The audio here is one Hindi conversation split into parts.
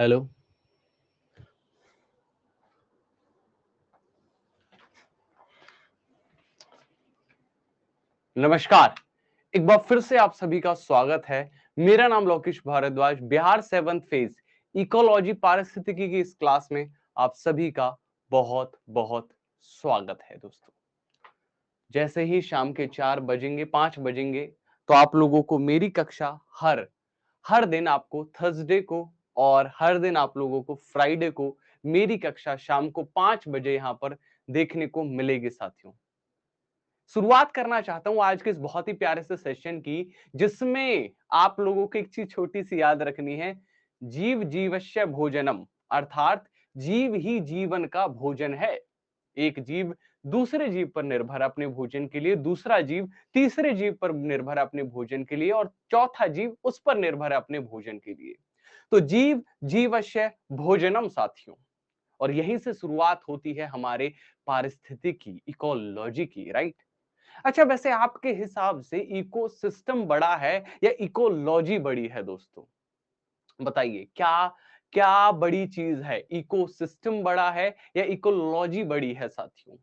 हेलो। नमस्कार। एक बार फिर से आप सभी का स्वागत है। मेरा नाम Lokesh Bhardwaj, Bihar 7th phase ecology पारिस्थितिकी की इस क्लास में आप सभी का बहुत बहुत स्वागत है दोस्तों। जैसे ही शाम के 4 बजेंगे 5 बजेंगे तो आप लोगों को मेरी कक्षा हर हर दिन आपको थर्सडे को और हर दिन आप लोगों को फ्राइडे को मेरी कक्षा शाम को 5 बजे यहाँ पर देखने को मिलेगी साथियों। शुरुआत करना चाहता हूं आज के इस बहुत ही प्यारे से सेशन की, जिसमें आप लोगों को एक चीज छोटी सी याद रखनी है। जीव जीवस्य भोजनम, अर्थात जीव ही जीवन का भोजन है। एक जीव दूसरे जीव पर निर्भर है अपने भोजन के लिए, दूसरा जीव तीसरे जीव पर निर्भर है अपने भोजन के लिए, और चौथा जीव उस पर निर्भर है अपने भोजन के लिए। तो जीव जीवस्य भोजनम साथियों, और यहीं से शुरुआत होती है हमारे पारिस्थितिकी इकोलॉजी की, राइट। अच्छा, वैसे आपके हिसाब से इकोसिस्टम बड़ा है या इकोलॉजी बड़ी है दोस्तों? बताइए, क्या क्या बड़ी चीज है? इकोसिस्टम बड़ा है या इकोलॉजी बड़ी है साथियों?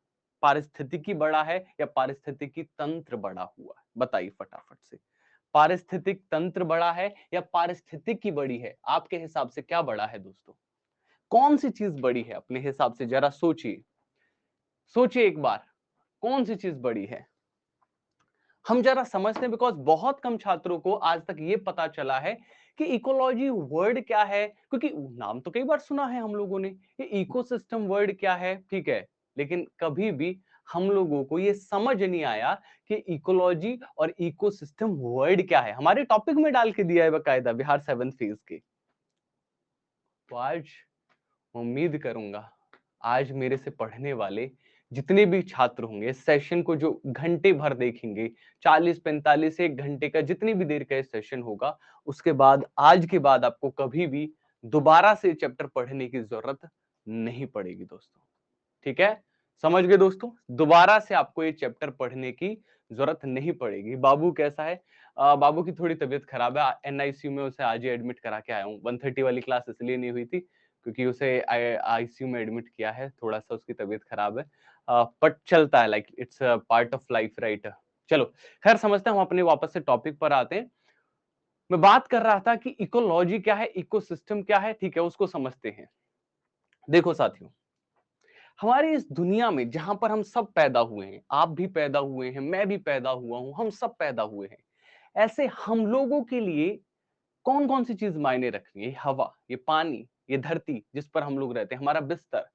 पारिस्थितिकी बड़ा है या पारिस्थितिकी तंत्र बड़ा हुआ है? बताइए फटाफट से। पारिस्थितिक तंत्र बड़ा है या पारिस्थितिकी बड़ी है? आपके हिसाब से क्या बड़ा है दोस्तों? कौन सी चीज बड़ी है अपने हिसाब से? जरा सोचिए, सोचिए एक बार, कौन सी चीज बड़ी है? हम जरा समझते हैं, बिकॉज बहुत कम छात्रों को आज तक ये पता चला है कि इकोलॉजी वर्ड क्या है। क्योंकि नाम तो कई बार सुना है हम लोगों ने, ये इकोसिस्टम वर्ड क्या है, ठीक है, लेकिन कभी भी हम लोगों को ये समझ नहीं आया कि इकोलॉजी और इकोसिस्टम वर्ड क्या है। हमारे टॉपिक में डाल के दिया है बकायदा बिहार 7th फेज के। तो आज उम्मीद करूंगा आज मेरे से पढ़ने वाले जितने भी छात्र होंगे, इस सेशन को जो घंटे भर देखेंगे, 40-45 एक घंटे का जितनी भी देर का ये सेशन होगा, उसके बाद आज के बाद आपको कभी भी दोबारा से चैप्टर पढ़ने की जरूरत नहीं पड़ेगी दोस्तों। ठीक है, समझ गए दोस्तों? दोबारा से आपको ये चैप्टर पढ़ने की जरूरत नहीं पड़ेगी। बाबू कैसा है? बाबू की थोड़ी तबीयत खराब है, एनआईसीयू में उसे आज ही एडमिट करा के आया हूँ। 1:30 वाली क्लास इसलिए नहीं हुई थी क्योंकि उसे आईसीयू में एडमिट किया है, थोड़ा सा उसकी तबीयत खराब है। बट चलता है, like it's part of life, right. चलो, खैर समझते हैं, हम अपने वापस से टॉपिक पर आते हैं। मैं बात कर रहा था कि इकोलॉजी क्या है, इकोसिस्टम क्या है, ठीक है, उसको समझते हैं। देखो साथियों, हमारी इस दुनिया में जहां पर हम सब पैदा हुए हैं, आप भी पैदा हुए हैं, मैं भी पैदा हुआ हूं, हम सब पैदा हुए हैं, ऐसे हम लोगों के लिए कौन कौन सी चीज मायने रख रही है? ये हवा, ये पानी, ये धरती जिस पर हम लोग रहते हैं, हमारा बिस्तर,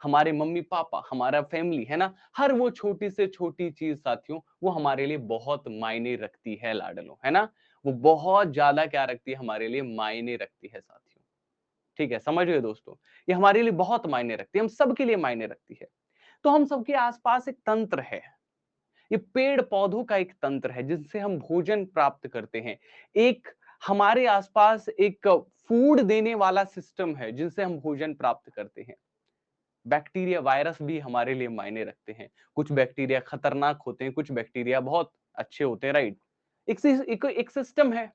हमारे मम्मी पापा, हमारा फैमिली, है ना। हर वो छोटी से छोटी चीज साथियों, वो हमारे लिए बहुत मायने रखती है लाडलो, है ना। वो बहुत ज्यादा क्या रखती है? हमारे लिए मायने रखती है साथियों। ठीक है, समझ गए दोस्तों? ये हमारे लिए बहुत मायने रखती है, हम सबके लिए मायने रखती है। तो हम सबके आसपास एक तंत्र है, ये पेड़ पौधों का एक तंत्र है जिनसे हम भोजन प्राप्त करते हैं। एक हमारे आसपास एक फूड देने वाला सिस्टम है जिनसे हम भोजन प्राप्त करते हैं। बैक्टीरिया, वायरस भी हमारे लिए मायने रखते हैं। कुछ बैक्टीरिया खतरनाक होते हैं, कुछ बैक्टीरिया बहुत अच्छे होते हैं, राइट। एक सिस्टम है।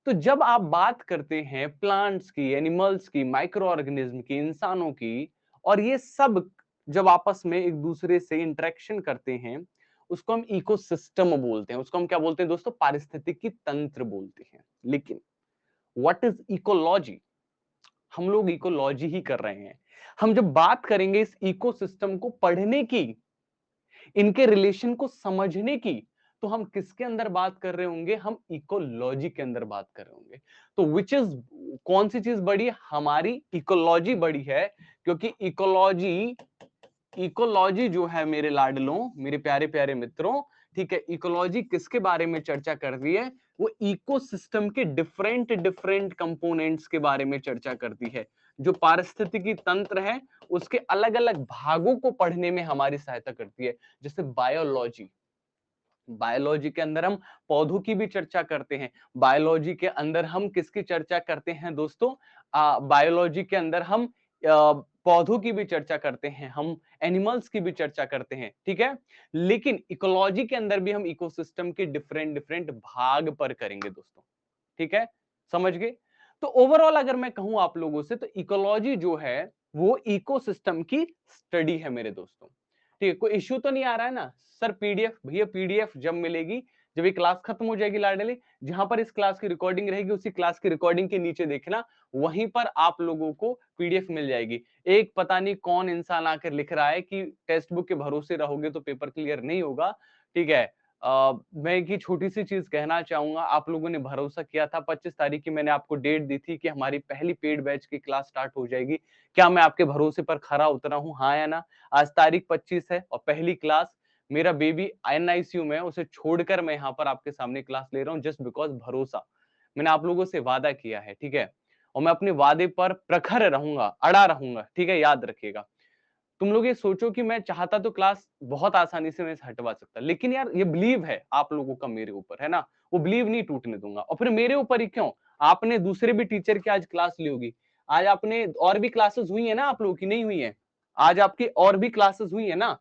तो जब आप बात करते हैं प्लांट्स की, एनिमल्स की, माइक्रो ऑर्गेनिज्म की, इंसानों की, और ये सब जब आपस में एक दूसरे से इंटरेक्शन करते हैं, उसको हम इकोसिस्टम बोलते हैं। उसको हम क्या बोलते हैं दोस्तों? पारिस्थितिकी तंत्र बोलते हैं। लेकिन व्हाट इज इकोलॉजी? हम लोग इकोलॉजी ही कर रहे हैं। हम जब बात करेंगे इस इकोसिस्टम को पढ़ने की, इनके रिलेशन को समझने की, तो हम किसके अंदर बात कर रहे होंगे? हम इकोलॉजी के अंदर बात कर रहे होंगे। तो विच इज, कौन सी चीज बड़ी है? हमारी इकोलॉजी बड़ी है, क्योंकि इकोलॉजी इकोलॉजी जो है मेरे लाडलों, मेरे प्यारे प्यारे मित्रों, ठीक है, इकोलॉजी किसके बारे में चर्चा कर रही है? वो इकोसिस्टम के डिफरेंट डिफरेंट कंपोनेंट्स के बारे में चर्चा करती है। जो पारिस्थितिकी तंत्र है उसके अलग अलग भागों को पढ़ने में हमारी सहायता करती है। जैसे बायोलॉजी, बायोलॉजी के अंदर हम पौधों की भी चर्चा करते हैं। बायोलॉजी के अंदर हम किसकी चर्चा करते हैं दोस्तों? बायोलॉजी के अंदर हम पौधों की भी चर्चा करते हैं, हम एनिमल्स की भी चर्चा करते हैं, ठीक है। लेकिन इकोलॉजी के अंदर भी हम इकोसिस्टम के डिफरेंट डिफरेंट भाग पर करेंगे दोस्तों, ठीक है, समझ गए? तो ओवरऑल अगर मैं कहूं आप लोगों से, तो इकोलॉजी जो है वो इकोसिस्टम की स्टडी है मेरे दोस्तों। ठीक है, कोई इश्यू तो नहीं आ रहा है ना सर? पीडीएफ भैया, पीडीएफ जब मिलेगी, जब ये क्लास खत्म हो जाएगी लाडली, जहां पर इस क्लास की रिकॉर्डिंग रहेगी उसी क्लास की रिकॉर्डिंग के नीचे देखना, वहीं पर आप लोगों को पीडीएफ मिल जाएगी। एक पता नहीं कौन इंसान आकर लिख रहा है कि टेक्स्ट बुक के भरोसे रहोगे तो पेपर क्लियर नहीं होगा। ठीक है, मैं एक ही छोटी सी चीज कहना चाहूंगा, आप लोगों ने भरोसा किया था, 25 तारीख की मैंने आपको डेट दी थी कि हमारी पहली पेड बैच की क्लास स्टार्ट हो जाएगी। क्या मैं आपके भरोसे पर खरा उतरा हूं, हाँ या ना? आज तारीख 25 है और पहली क्लास, मेरा बेबी एनआईसीयू में है, उसे छोड़कर मैं यहाँ पर आपके सामने क्लास ले रहा हूँ, जस्ट बिकॉज भरोसा। मैंने आप लोगों से वादा किया है, ठीक है, और मैं अपने वादे पर प्रखर रहूंगा, अड़ा रहूंगा, ठीक है, याद रखिएगा। तुम लोग ये सोचो कि मैं चाहता तो क्लास बहुत आसानी से मैं हटवा सकता, लेकिन यार ये बिलीव है आप लोगों का मेरे ऊपर, है ना? वो बिलीव नहीं टूटने दूंगा। और फिर मेरे ऊपर ही क्यों, आपने दूसरे भी टीचर की आज क्लास ली होगी, आज आपने और भी क्लासेस हुई है ना आप लोगों की, नहीं हुई है? आज आपकी और भी क्लासेस हुई है ना?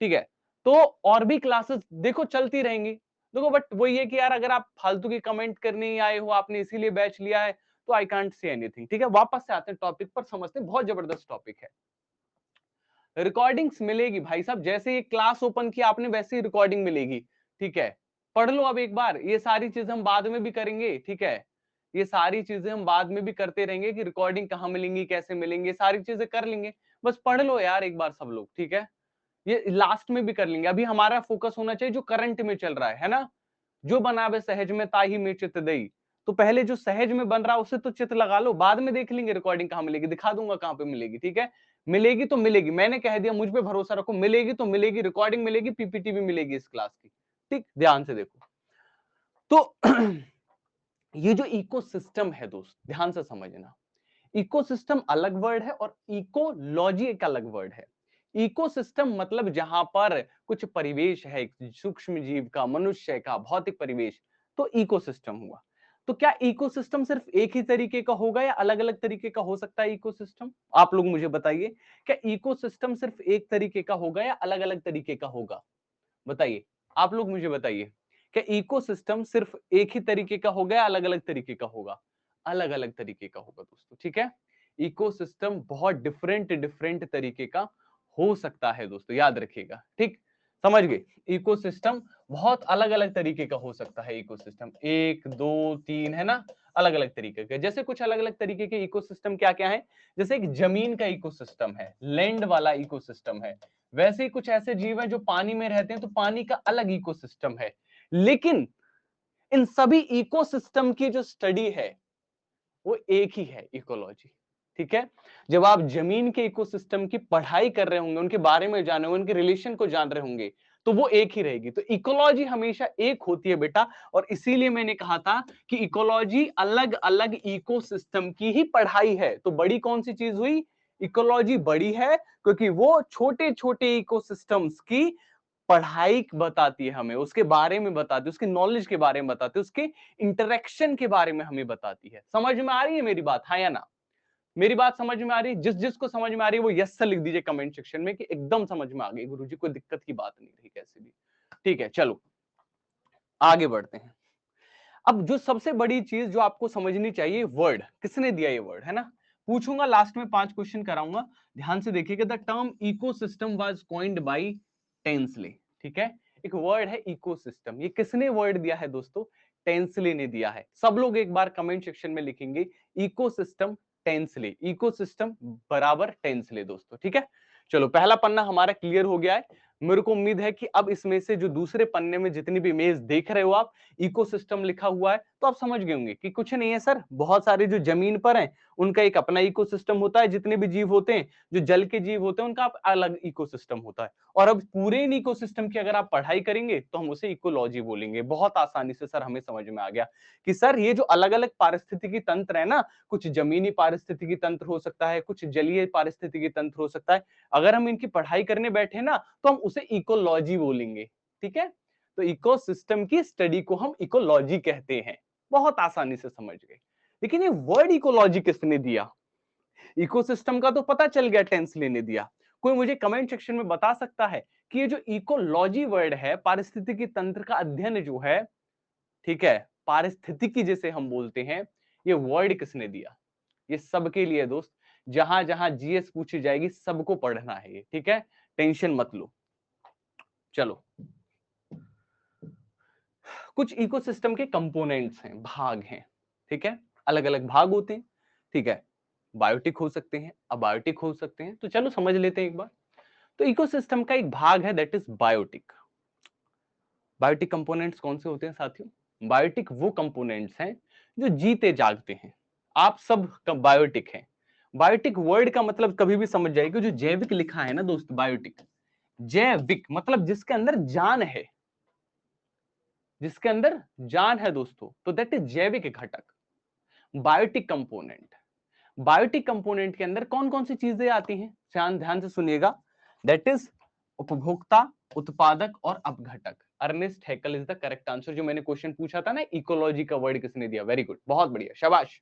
ठीक है, तो और भी क्लासेस देखो चलती रहेंगी। देखो बट वो ये कि यार अगर आप फालतू की कमेंट करने ही आए हो, आपने इसीलिए बैच लिया है, तो आई कांट से एनीथिंग। ठीक है, वापस से आते हैं टॉपिक पर, समझते हैं, बहुत जबरदस्त टॉपिक है। रिकॉर्डिंग्स मिलेगी भाई साहब, जैसे ये क्लास ओपन किया आपने वैसे ही रिकॉर्डिंग मिलेगी। ठीक है, पढ़ लो अब एक बार, ये सारी चीजें हम बाद में भी करेंगे। ठीक है, ये सारी चीजें हम बाद में भी करते रहेंगे कि रिकॉर्डिंग कहाँ मिलेंगी, कैसे मिलेंगे, सारी चीजें कर लेंगे। बस पढ़ लो यार एक बार सब लोग, ठीक है? ये लास्ट में भी कर लेंगे, अभी हमारा फोकस होना चाहिए जो करंट में चल रहा है ना? जो बनावे सहज में ताही में चित दई। तो पहले जो सहज में बन रहा है उसे तो चित लगा लो, बाद में देख लेंगे रिकॉर्डिंग कहाँ मिलेगी, दिखा दूंगा कहाँ पे मिलेगी। ठीक है, मिलेगी तो मिलेगी, मैंने कह दिया, मुझ पे भरोसा रखो, मिलेगी तो मिलेगी, रिकॉर्डिंग मिलेगी, पीपीटी भी मिलेगी इस क्लास की। ठीक, ध्यान से देखो। तो ये जो इकोसिस्टम है दोस्त, ध्यान से समझना, इकोसिस्टम अलग वर्ड है और इकोलॉजी एक अलग वर्ड है। इकोसिस्टम मतलब जहां पर कुछ परिवेश है, सूक्ष्म जीव का, मनुष्य का, भौतिक परिवेश, तो इकोसिस्टम हुआ। तो क्या इकोसिस्टम सिर्फ एक ही तरीके का होगा या अलग अलग तरीके का हो सकता है इकोसिस्टम? आप लोग मुझे बताइए, क्या इकोसिस्टम सिर्फ एक तरीके का होगा या अलग अलग तरीके का होगा? बताइए, आप लोग मुझे बताइए, क्या इकोसिस्टम सिर्फ एक ही तरीके का होगा या अलग अलग तरीके का होगा? अलग अलग तरीके का होगा दोस्तों। ठीक है, इकोसिस्टम बहुत डिफरेंट डिफरेंट तरीके का हो सकता है दोस्तों, याद रखिएगा। ठीक, समझ गए? इकोसिस्टम बहुत अलग अलग तरीके का हो सकता है। इकोसिस्टम एक दो तीन है ना, अलग अलग तरीके के। जैसे कुछ अलग अलग तरीके के इकोसिस्टम क्या क्या है, जैसे एक जमीन का इकोसिस्टम है, लैंड वाला इकोसिस्टम है। वैसे ही कुछ ऐसे जीव हैं जो पानी में रहते हैं, तो पानी का अलग इकोसिस्टम है। लेकिन इन सभी इकोसिस्टम की जो स्टडी है वो एक ही है, इकोलॉजी। ठीक है, जब आप जमीन के इकोसिस्टम की पढ़ाई कर रहे होंगे, उनके बारे में जाने होंगे, उनके रिलेशन को जान रहे होंगे, तो वो एक ही रहेगी। तो इकोलॉजी हमेशा एक होती है बेटा, और इसीलिए मैंने कहा था कि इकोलॉजी अलग अलग इकोसिस्टम की ही पढ़ाई है। तो बड़ी कौन सी चीज हुई? इकोलॉजी बड़ी है, क्योंकि वो छोटे छोटे इकोसिस्टम्स की पढ़ाई बताती है हमें, उसके बारे में बताती है, उसकी नॉलेज के बारे में बताती है, उसके इंटरेक्शन के बारे में हमें बताती है। समझ में आ रही है मेरी बात, हाँ या ना? मेरी बात समझ में आ रही है? जिस जिसको समझ में आ रही है वो यस से लिख दीजिए कमेंट सेक्शन में कि एकदम समझ में आ गई गुरुजी, कोई दिक्कत की बात नहीं रही कैसे भी। ठीक है, चलो आगे बढ़ते हैं। अब जो सबसे बड़ी चीज जो आपको समझनी चाहिए, वर्ड किसने दिया, ये वर्ड है ना, पूछूंगा लास्ट में 5 क्वेश्चन कराऊंगा, ध्यान से देखिएगा। The term ecosystem was coined bye Tansley. ठीक है, एक वर्ड है इकोसिस्टम, ये किसने वर्ड दिया है दोस्तों? टेंसले ने दिया है। सब लोग एक बार कमेंट सेक्शन में लिखेंगे इकोसिस्टम टेंसले, इकोसिस्टम बराबर टेंसले दोस्तों। ठीक है, चलो पहला पन्ना हमारा क्लियर हो गया है। मेरे को उम्मीद है कि अब इसमें से जो दूसरे पन्ने में जितनी भी इमेज देख रहे हो आप, इकोसिस्टम लिखा हुआ है, तो आप समझ गए होंगे कि कुछ नहीं है सर, बहुत सारे जो जमीन पर हैं उनका एक अपना इकोसिस्टम होता है, जितने भी जीव होते हैं, जो जल के जीव होते हैं, उनका अलग इकोसिस्टम होता है। और अब पूरे इन इकोसिस्टम की अगर आप पढ़ाई करेंगे तो हम उसे इकोलॉजी बोलेंगे। बहुत आसानी से सर हमें समझ में आ गया कि सर ये जो अलग अलग पारिस्थितिकी तंत्र है ना, कुछ जमीनी पारिस्थितिकी तंत्र हो सकता है, कुछ जलीय पारिस्थितिकी तंत्र हो सकता है, अगर हम इनकी पढ़ाई करने बैठे ना तो हम उसे इकोलॉजी बोलेंगे। ठीक है, तो इकोसिस्टम की स्टडी को हम इकोलॉजी कहते हैं। बहुत आसानी से समझ गए। लेकिन ये वर्ड इकोलॉजी किसने दिया? इकोसिस्टम का तो पता चल गया, टेंसले ने दिया। कोई मुझे कमेंट सेक्शन में बता सकता है कि ये जो इकोलॉजी वर्ड है, पारिस्थितिकी तंत्र का अध्ययन जो है, ठीक है, पारिस्थितिकी जिसे हम बोलते हैं, ये वर्ड किसने दिया? ये सबके लिए दोस्त, जहां जहां जीएस पूछी जाएगी सबको पढ़ना है ये, ठीक है, टेंशन मत लो। चलो, कुछ इकोसिस्टम के कंपोनेंट्स हैं, भाग हैं, ठीक है, अलग अलग भाग होते हैं, ठीक है, बायोटिक हो सकते हैं, अबायोटिक हो सकते हैं, तो चलो समझ लेते हैं एक बार। तो इकोसिस्टम का एक भाग है that is biotic. Biotic components कौन से होते हैं साथियों? बायोटिक वो कंपोनेंट्स हैं जो जीते जागते हैं। आप सब बायोटिक हैं। बायोटिक वर्ड का मतलब कभी भी समझ जाएगा, जो जैविक लिखा है ना दोस्त, बायोटिक, जैविक मतलब जिसके अंदर जान है, जिसके अंदर जान है दोस्तों, तो दैट इज जैविक घटक, बायोटिक कंपोनेंट। बायोटिक कंपोनेंट के अंदर कौन कौन सी चीजें आती हैं? ध्यान ध्यान से सुनिएगा, दैट इज उपभोक्ता, उत्पादक और अपघटक। Ernest Haeckel is the correct answer. जो मैंने क्वेश्चन पूछा था ना, इकोलॉजी का वर्ड किसने दिया? वेरी गुड, बहुत बढ़िया, शाबाश,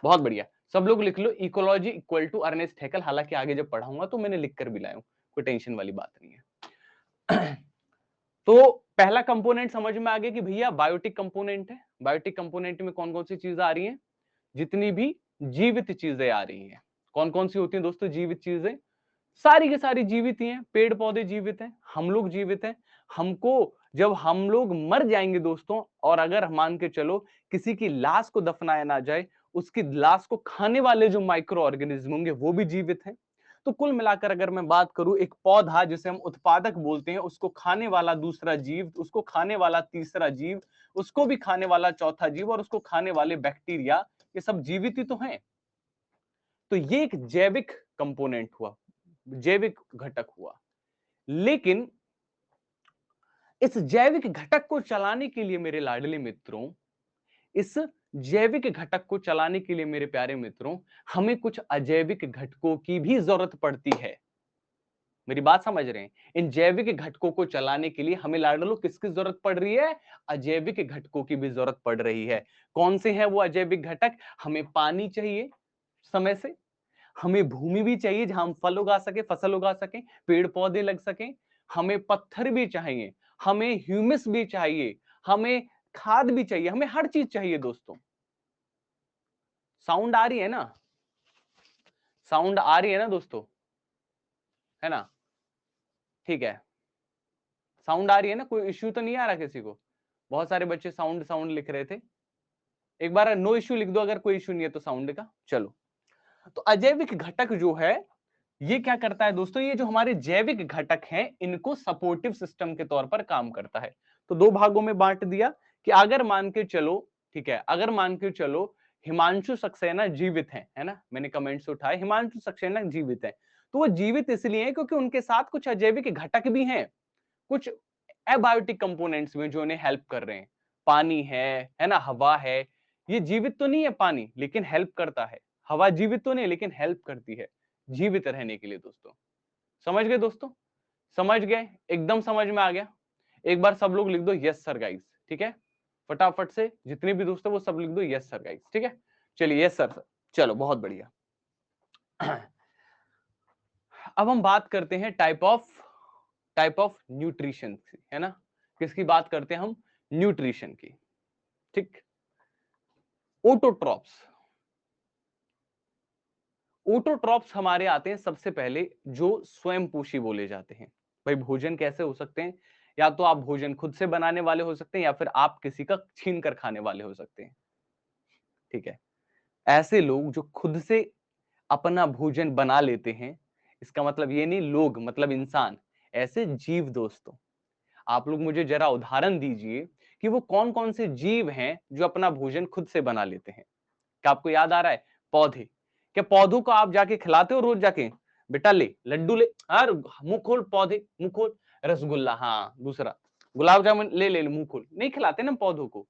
बहुत बढ़िया। सब लोग लिख लो इकोलॉजी इक्वल टू अर्नेस्ट हैकल। हालांकि आगे जब पढ़ाऊंगा तो मैंने लिख कर भी लाया हूं, कोई टेंशन वाली बात नहीं है। तो पहला कंपोनेंट समझ में आ गया कि भैया बायोटिक कंपोनेंट है। बायोटिक कंपोनेंट में कौन कौन सी चीजें आ रही हैं? जितनी भी जीवित चीजें आ रही हैं। कौन कौन सी होती हैं दोस्तों जीवित चीजें? सारी की सारी जीवित ही हैं, पेड़ पौधे जीवित हैं, हम लोग जीवित हैं। हमको जब हम लोग मर जाएंगे दोस्तों, और अगर मान के चलो किसी की लाश को दफनाया ना जाए, उसकी लाश को खाने वाले जो माइक्रो ऑर्गेनिज्म होंगे वो भी जीवित हैं। तो कुल मिलाकर अगर मैं बात करूं, एक पौधा जिसे हम उत्पादक बोलते हैं, उसको खाने वाला दूसरा जीव, उसको खाने वाला तीसरा जीव, उसको भी खाने वाला चौथा जीव, और उसको खाने वाले बैक्टीरिया, ये सब जीवित ही तो हैं। तो ये एक जैविक कंपोनेंट हुआ, जैविक घटक हुआ। लेकिन इस जैविक घटक को चलाने के लिए मेरे लाडले मित्रों, इस जैविक घटक को चलाने के लिए मेरे प्यारे मित्रों, हमें कुछ अजैविक घटकों की भी जरूरत पड़ती है। मेरी बात समझ रहे हैं? इन जैविक घटकों को चलाने के लिए हमें लाडलो किसकी जरूरत पड़ रही है? अजैविक घटकों की भी जरूरत पड़ रही है। कौन से हैं वो अजैविक घटक? हमें पानी चाहिए समय से, हमें भूमि भी चाहिए जहां हम फल उगा सके, फसल उगा सके, पेड़ पौधे लग सके, हमें पत्थर भी चाहिए, हमें ह्यूमस भी चाहिए, हमें खाद भी चाहिए, हमें हर चीज चाहिए दोस्तों। साउंड आ रही है ना? साउंड आ रही है ना दोस्तों? है ना? ठीक है, साउंड आ रही है ना? कोई इश्यू तो नहीं आ रहा किसी को? बहुत सारे बच्चे साउंड साउंड लिख रहे थे। एक बार नो इश्यू लिख दो अगर कोई इश्यू नहीं है तो साउंड का। चलो, तो अजैविक घटक जो है ये क्या करता है दोस्तों? ये जो हमारे जैविक घटक हैं इनको सपोर्टिव सिस्टम के तौर पर काम करता है। तो दो भागों में बांट दिया कि अगर मान के चलो, ठीक है, अगर मान के चलो हिमांशु सक्सेना जीवित हैं, है ना, मैंने कमेंट्स उठाए, हिमांशु सक्सेना जीवित हैं, तो वो जीवित इसलिए है क्योंकि उनके साथ कुछ अजैविक घटक भी हैं, कुछ एबायोटिक कंपोनेंट्स में जो उन्हें हेल्प कर रहे हैं। पानी है ना, हवा है। ये जीवित तो नहीं है पानी, लेकिन हेल्प करता है। हवा जीवित तो नहीं लेकिन हेल्प करती है जीवित रहने के लिए दोस्तों। समझ गए दोस्तों? समझ गए? एकदम समझ में आ गया? एक बार सब लोग लिख दो यस सर गाइस, ठीक है, फटाफट से जितने भी दोस्त है वो सब लिख दो यस सर गाइस, ठीक है। चलिए यस सर। चलो बहुत बढ़िया। अब हम बात करते हैं टाइप ऑफ न्यूट्रिशन की, है ना। किसकी बात करते हैं हम? न्यूट्रिशन की, ठीक। ओटोट्रॉप्स, ओटोट्रॉप्स हमारे आते हैं सबसे पहले जो स्वयं पोषी बोले जाते हैं। भाई भोजन कैसे हो सकते हैं? या तो आप भोजन खुद से बनाने वाले हो सकते हैं या फिर आप किसी का छीन कर खाने वाले हो सकते हैं, ठीक है। ऐसे लोग जो खुद से अपना भोजन बना लेते हैं, इसका मतलब ये नहीं लोग मतलब इंसान, ऐसे जीव दोस्तों, आप लोग मुझे जरा उदाहरण दीजिए कि वो कौन कौन से जीव हैं जो अपना भोजन खुद से बना लेते हैं। क्या आपको याद आ रहा है? पौधे। क्या पौधों को आप जाके खिलाते हो रोज जाके? बेटा ले लड्डू ले, हर मुंह खोल, पौधे मुंह खोल, रसगुल्ला, हाँ दूसरा गुलाब जामुन ले ले, मुंह खोल। नहीं खिलाते ना पौधों को।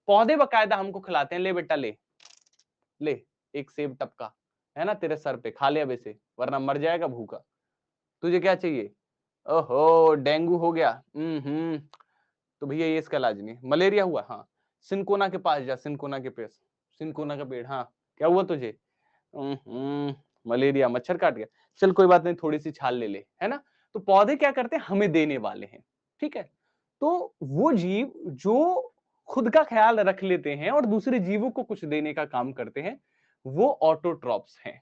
पौधे बकायदा हमको खिलाते हैं, ले बेटा ले, ले एक सेब टपका, है ना, तेरे सर पे खा ले अब इसे, वरना मर जाएगा भूखा। तुझे क्या चाहिए? ओहो डेंगू हो गया, तो भैया ये इसका इलाज नहीं। मलेरिया हुआ, हाँ सिनकोना के पास जा, सिनकोना के पास, सिनकोना का पेड़, हाँ क्या हुआ तुझे? मलेरिया, मच्छर काट गया, चल कोई बात नहीं थोड़ी सी छाल ले ले, है ना। तो पौधे क्या करते हैं? हमें देने वाले हैं, ठीक है। तो वो जीव जो खुद का ख्याल रख लेते हैं और दूसरे जीवों को कुछ देने का काम करते हैं, वो ऑटोट्रॉप्स हैं,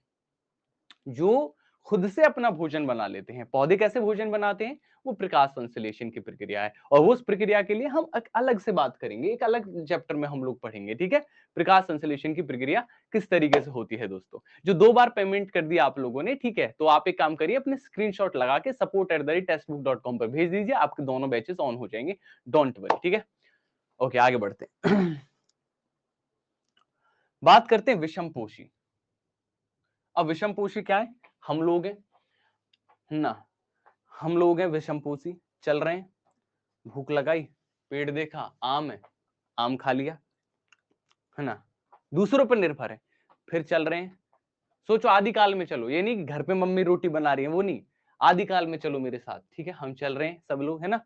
जो खुद से अपना भोजन बना लेते हैं। पौधे कैसे भोजन बनाते हैं? वो प्रकाश संश्लेषण की प्रक्रिया है, और वो उस प्रक्रिया के लिए हम एक अलग से बात करेंगे, एक अलग चैप्टर में हम लोग पढ़ेंगे, ठीक है? प्रकाश संश्लेषण की प्रक्रिया किस तरीके से होती है दोस्तों। जो 2 बार पेमेंट कर दिया आप लोगों ने, ठीक है? तो आप एक काम करिए, अपने स्क्रीनशॉट लगा के support@textbook.com पर भेज दीजिए, आपके दोनों बैचेस ऑन हो जाएंगे, डोंट वरी, ठीक है? ओके, आगे बढ़ते हैं। बात करते हैं विषमपोषी। अब विषमपोषी क्या है? हम लोग हैं ना, हम लोग हैं विषमपोषी, चल रहे हैं, भूख लगाई, पेड़ देखा, आम है, आम खा लिया, है ना? दूसरों पर निर्भर है, फिर चल रहे हैं। सोचो आदिकाल में चलो, ये नहीं कि घर पे मम्मी रोटी बना रही है, वो नहीं, आदिकाल में चलो मेरे साथ, ठीक है? हम चल रहे हैं सब लोग, है ना?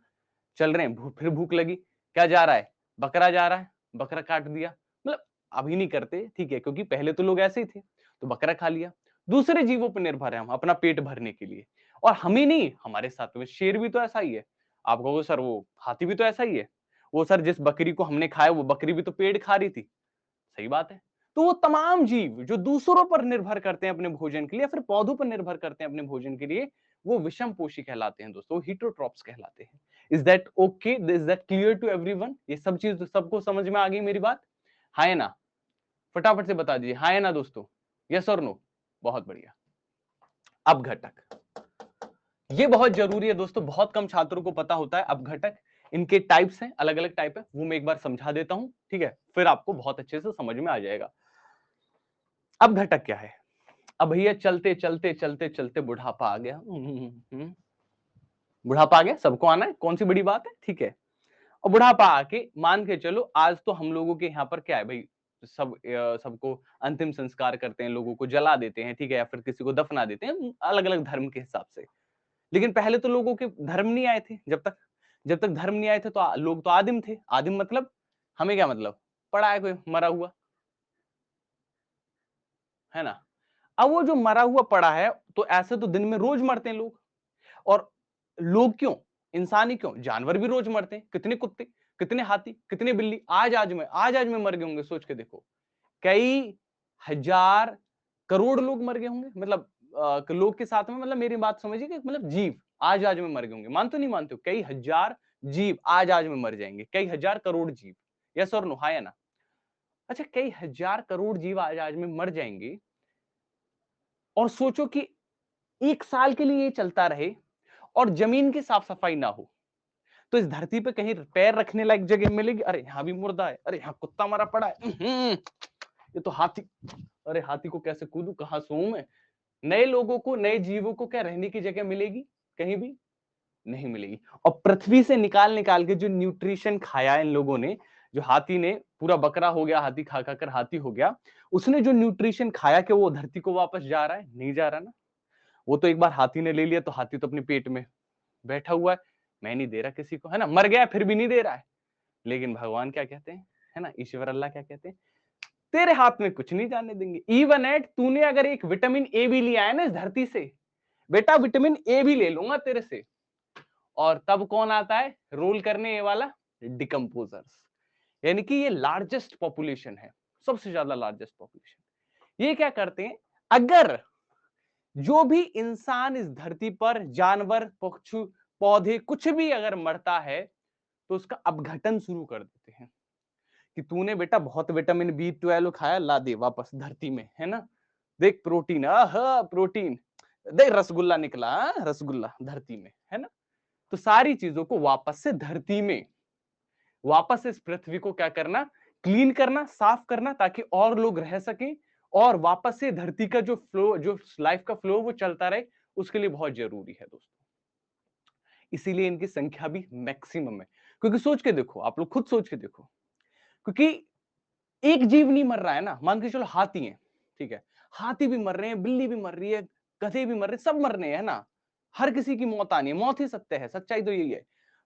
चल रहे हैं, फिर भूख लगी, क्या जा रहा है? बकरा जा रहा है, बकरा काट दिया, मतलब अभी नहीं करते, ठीक है? क्योंकि पहले तो लोग ऐसे ही थे, तो बकरा खा लिया। दूसरे जीवों पर निर्भर है हम अपना पेट भरने के लिए, और हम ही नहीं, हमारे साथ में शेर भी तो ऐसा ही है। आप कहोगे सर वो हाथी भी तो ऐसा ही है। वो सर जिस बकरी को हमने खाया, वो बकरी भी तो पेड़ खा रही थी। सही बात है। तो वो तमाम जीव जो दूसरों पर निर्भर करते हैं अपने भोजन के लिए, फिर पौधों पर निर्भर करते हैं अपने भोजन के लिए, वो विषमपोषी कहलाते हैं दोस्तों, हेटरोट्रॉप्स कहलाते हैं। Is that okay? Is that clear to everyone? ये सब चीज सबको समझ में आ गई मेरी बात? हाँ या ना? फटाफट से बता दीजिए, हाँ या ना दोस्तों? यस और नो? बहुत बढ़िया। अपघटक, ये बहुत जरूरी है दोस्तों, बहुत कम छात्रों को पता होता है अपघटक। इनके टाइप्स हैं, अलग अलग टाइप है, वो मैं एक बार समझा देता हूं, ठीक है? फिर आपको बहुत अच्छे से समझ में आ जाएगा। अपघटक क्या है? अब भैया चलते चलते चलते चलते बुढ़ापा आ गया। बुढ़ापा आ गया, सबको आना है, कौन सी बड़ी बात है, ठीक है? और बुढ़ापा आके मान के चलो, आज तो हम लोगों के यहाँ पर क्या है भाई, सबको अंतिम संस्कार करते हैं, लोगों को जला देते हैं, ठीक है? या फिर किसी को दफना देते हैं, अलग अलग धर्म के हिसाब से। लेकिन पहले तो लोगों के धर्म नहीं आए थे, जब तक धर्म नहीं आए थे तो लोग तो आदिम थे। आदिम मतलब हमें क्या मतलब, पड़ा है कोई मरा हुआ, है ना? अब वो जो मरा हुआ पड़ा है, तो ऐसे तो दिन में रोज मरते हैं लोग। और लोग क्यों, इंसान ही क्यों, जानवर भी रोज मरते हैं। कितने कुत्ते, कितने हाथी, कितने बिल्ली आज आज में मर गए होंगे, सोच के देखो। कई हजार करोड़ लोग मर गए होंगे, मतलब लोग के साथ में, मतलब मेरी बात समझिए कि मतलब जीव आज में मर गए होंगे। मानते नहीं मानते हो? कई हजार जीव आज में मर जाएंगे, कई हजार करोड़ जीव। यस और नो? हाँ या ना? अच्छा, कई हजार करोड़ जीव आज में मर जाएंगे, और सोचो कि 1 साल के लिए ये चलता रहे और जमीन की साफ सफाई ना हो, तो इस धरती पे कहीं पैर रखने लायक जगह मिलेगी? अरे यहाँ भी मुर्दा है, अरे यहाँ कुत्ता मरा पड़ा है, ये तो हाथी, अरे हाथी को कैसे कूदू, कहाँ सोऊं मैं? नए लोगों को, नए जीवों को क्या रहने की जगह मिलेगी? कहीं भी नहीं मिलेगी। और पृथ्वी से निकाल निकाल के जो न्यूट्रिशन खाया इन लोगों ने, जो हाथी ने, पूरा बकरा हो गया, हाथी खा खा कर हाथी हो गया, उसने जो न्यूट्रिशन खाया, कि वो धरती को वापस जा रहा है? नहीं जा रहा ना। वो तो एक बार हाथी ने ले लिया, तो हाथी तो अपने पेट में बैठा हुआ है, मैं नहीं दे रहा किसी को, है ना? मर गया फिर भी नहीं दे रहा है। लेकिन भगवान क्या कहते हैं, है ना? ईश्वर अल्लाह क्या कहते हैं? तेरे हाथ में कुछ नहीं जाने देंगे। इवन एट तूने अगर एक विटामिन ए भी लिया है ना इस धरती से, बेटा विटामिन ए भी ले लूंगा तेरे से। और तब कौन आता है रोल करने, ये वाला डिकम्पोजर्स। यानी कि ये लार्जेस्ट पॉपुलेशन है, सबसे ज्यादा लार्जेस्ट पॉपुलेशन। ये क्या करते हैं, अगर जो भी इंसान इस धरती पर, जानवर, पक्षी, पौधे, कुछ भी अगर मरता है, तो उसका अपघटन शुरू कर देते हैं। कि तूने बेटा बहुत विटामिन B12 खाया, ला दे वापस धरती में, है ना? देख प्रोटीन, प्रोटीन, देख रसगुल्ला निकला, रसगुल्ला धरती में, है ना? तो सारी चीजों को वापस से धरती में, वापस इस पृथ्वी को क्या करना, क्लीन करना, साफ करना, ताकि और लोग रह सकें, और वापस से धरती का जो फ्लो, जो लाइफ का फ्लो वो चलता रहे, उसके लिए बहुत जरूरी है दोस्तों। इसीलिए इनकी संख्या भी मैक्सिमम है। क्योंकि सोच के देखो, आप लोग खुद सोच के देखो, क्योंकि एक जीव नहीं मर रहा है ना, मान के चलो हाथी है, ठीक है? हाथी भी मर रहे हैं, बिल्ली भी मर रही है, गधे भी मर रहे हैं, सब मर रहे हैं, है ना? हर किसी की मौत आनी है, मौत ही सत्य है, सच्चाई तो यही है।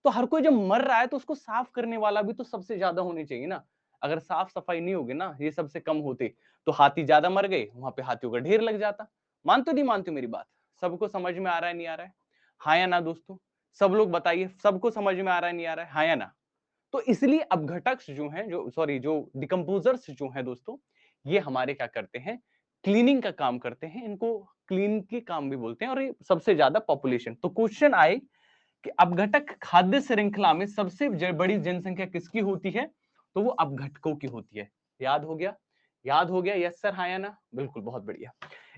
तो हर कोई जब मर रहा है, तो उसको साफ करने वाला भी तो सबसे ज्यादा होनी चाहिए ना। अगर साफ सफाई नहीं होगी ना, ये सबसे कम होते, तो हाथी ज्यादा मर गए, वहां पे हाथियों का ढेर लग जाता। मानते नहीं मानते मेरी बात? सबको समझ में आ रहा है, नहीं आ रहा है? हाँ या ना दोस्तों? सब लोग बताइए, सबको समझ में आ रहा है, नहीं आ रहा है? हाँ या ना? तो इसलिए अपघटक जो हैं, जो डिकम्पोजर्स जो हैं दोस्तों, ये हमारे क्या करते हैं, क्लीनिंग का काम करते हैं। इनको क्लीन के काम भी बोलते हैं, और ये सबसे ज्यादा पॉपुलेशन। तो क्वेश्चन आए कि अपघटक खाद्य श्रृंखला में सबसे बड़ी जनसंख्या किसकी होती है, तो वो अपघटकों की होती है। याद हो गया? याद हो गया? यस सर, हाँ या ना? बिल्कुल, बहुत बढ़िया।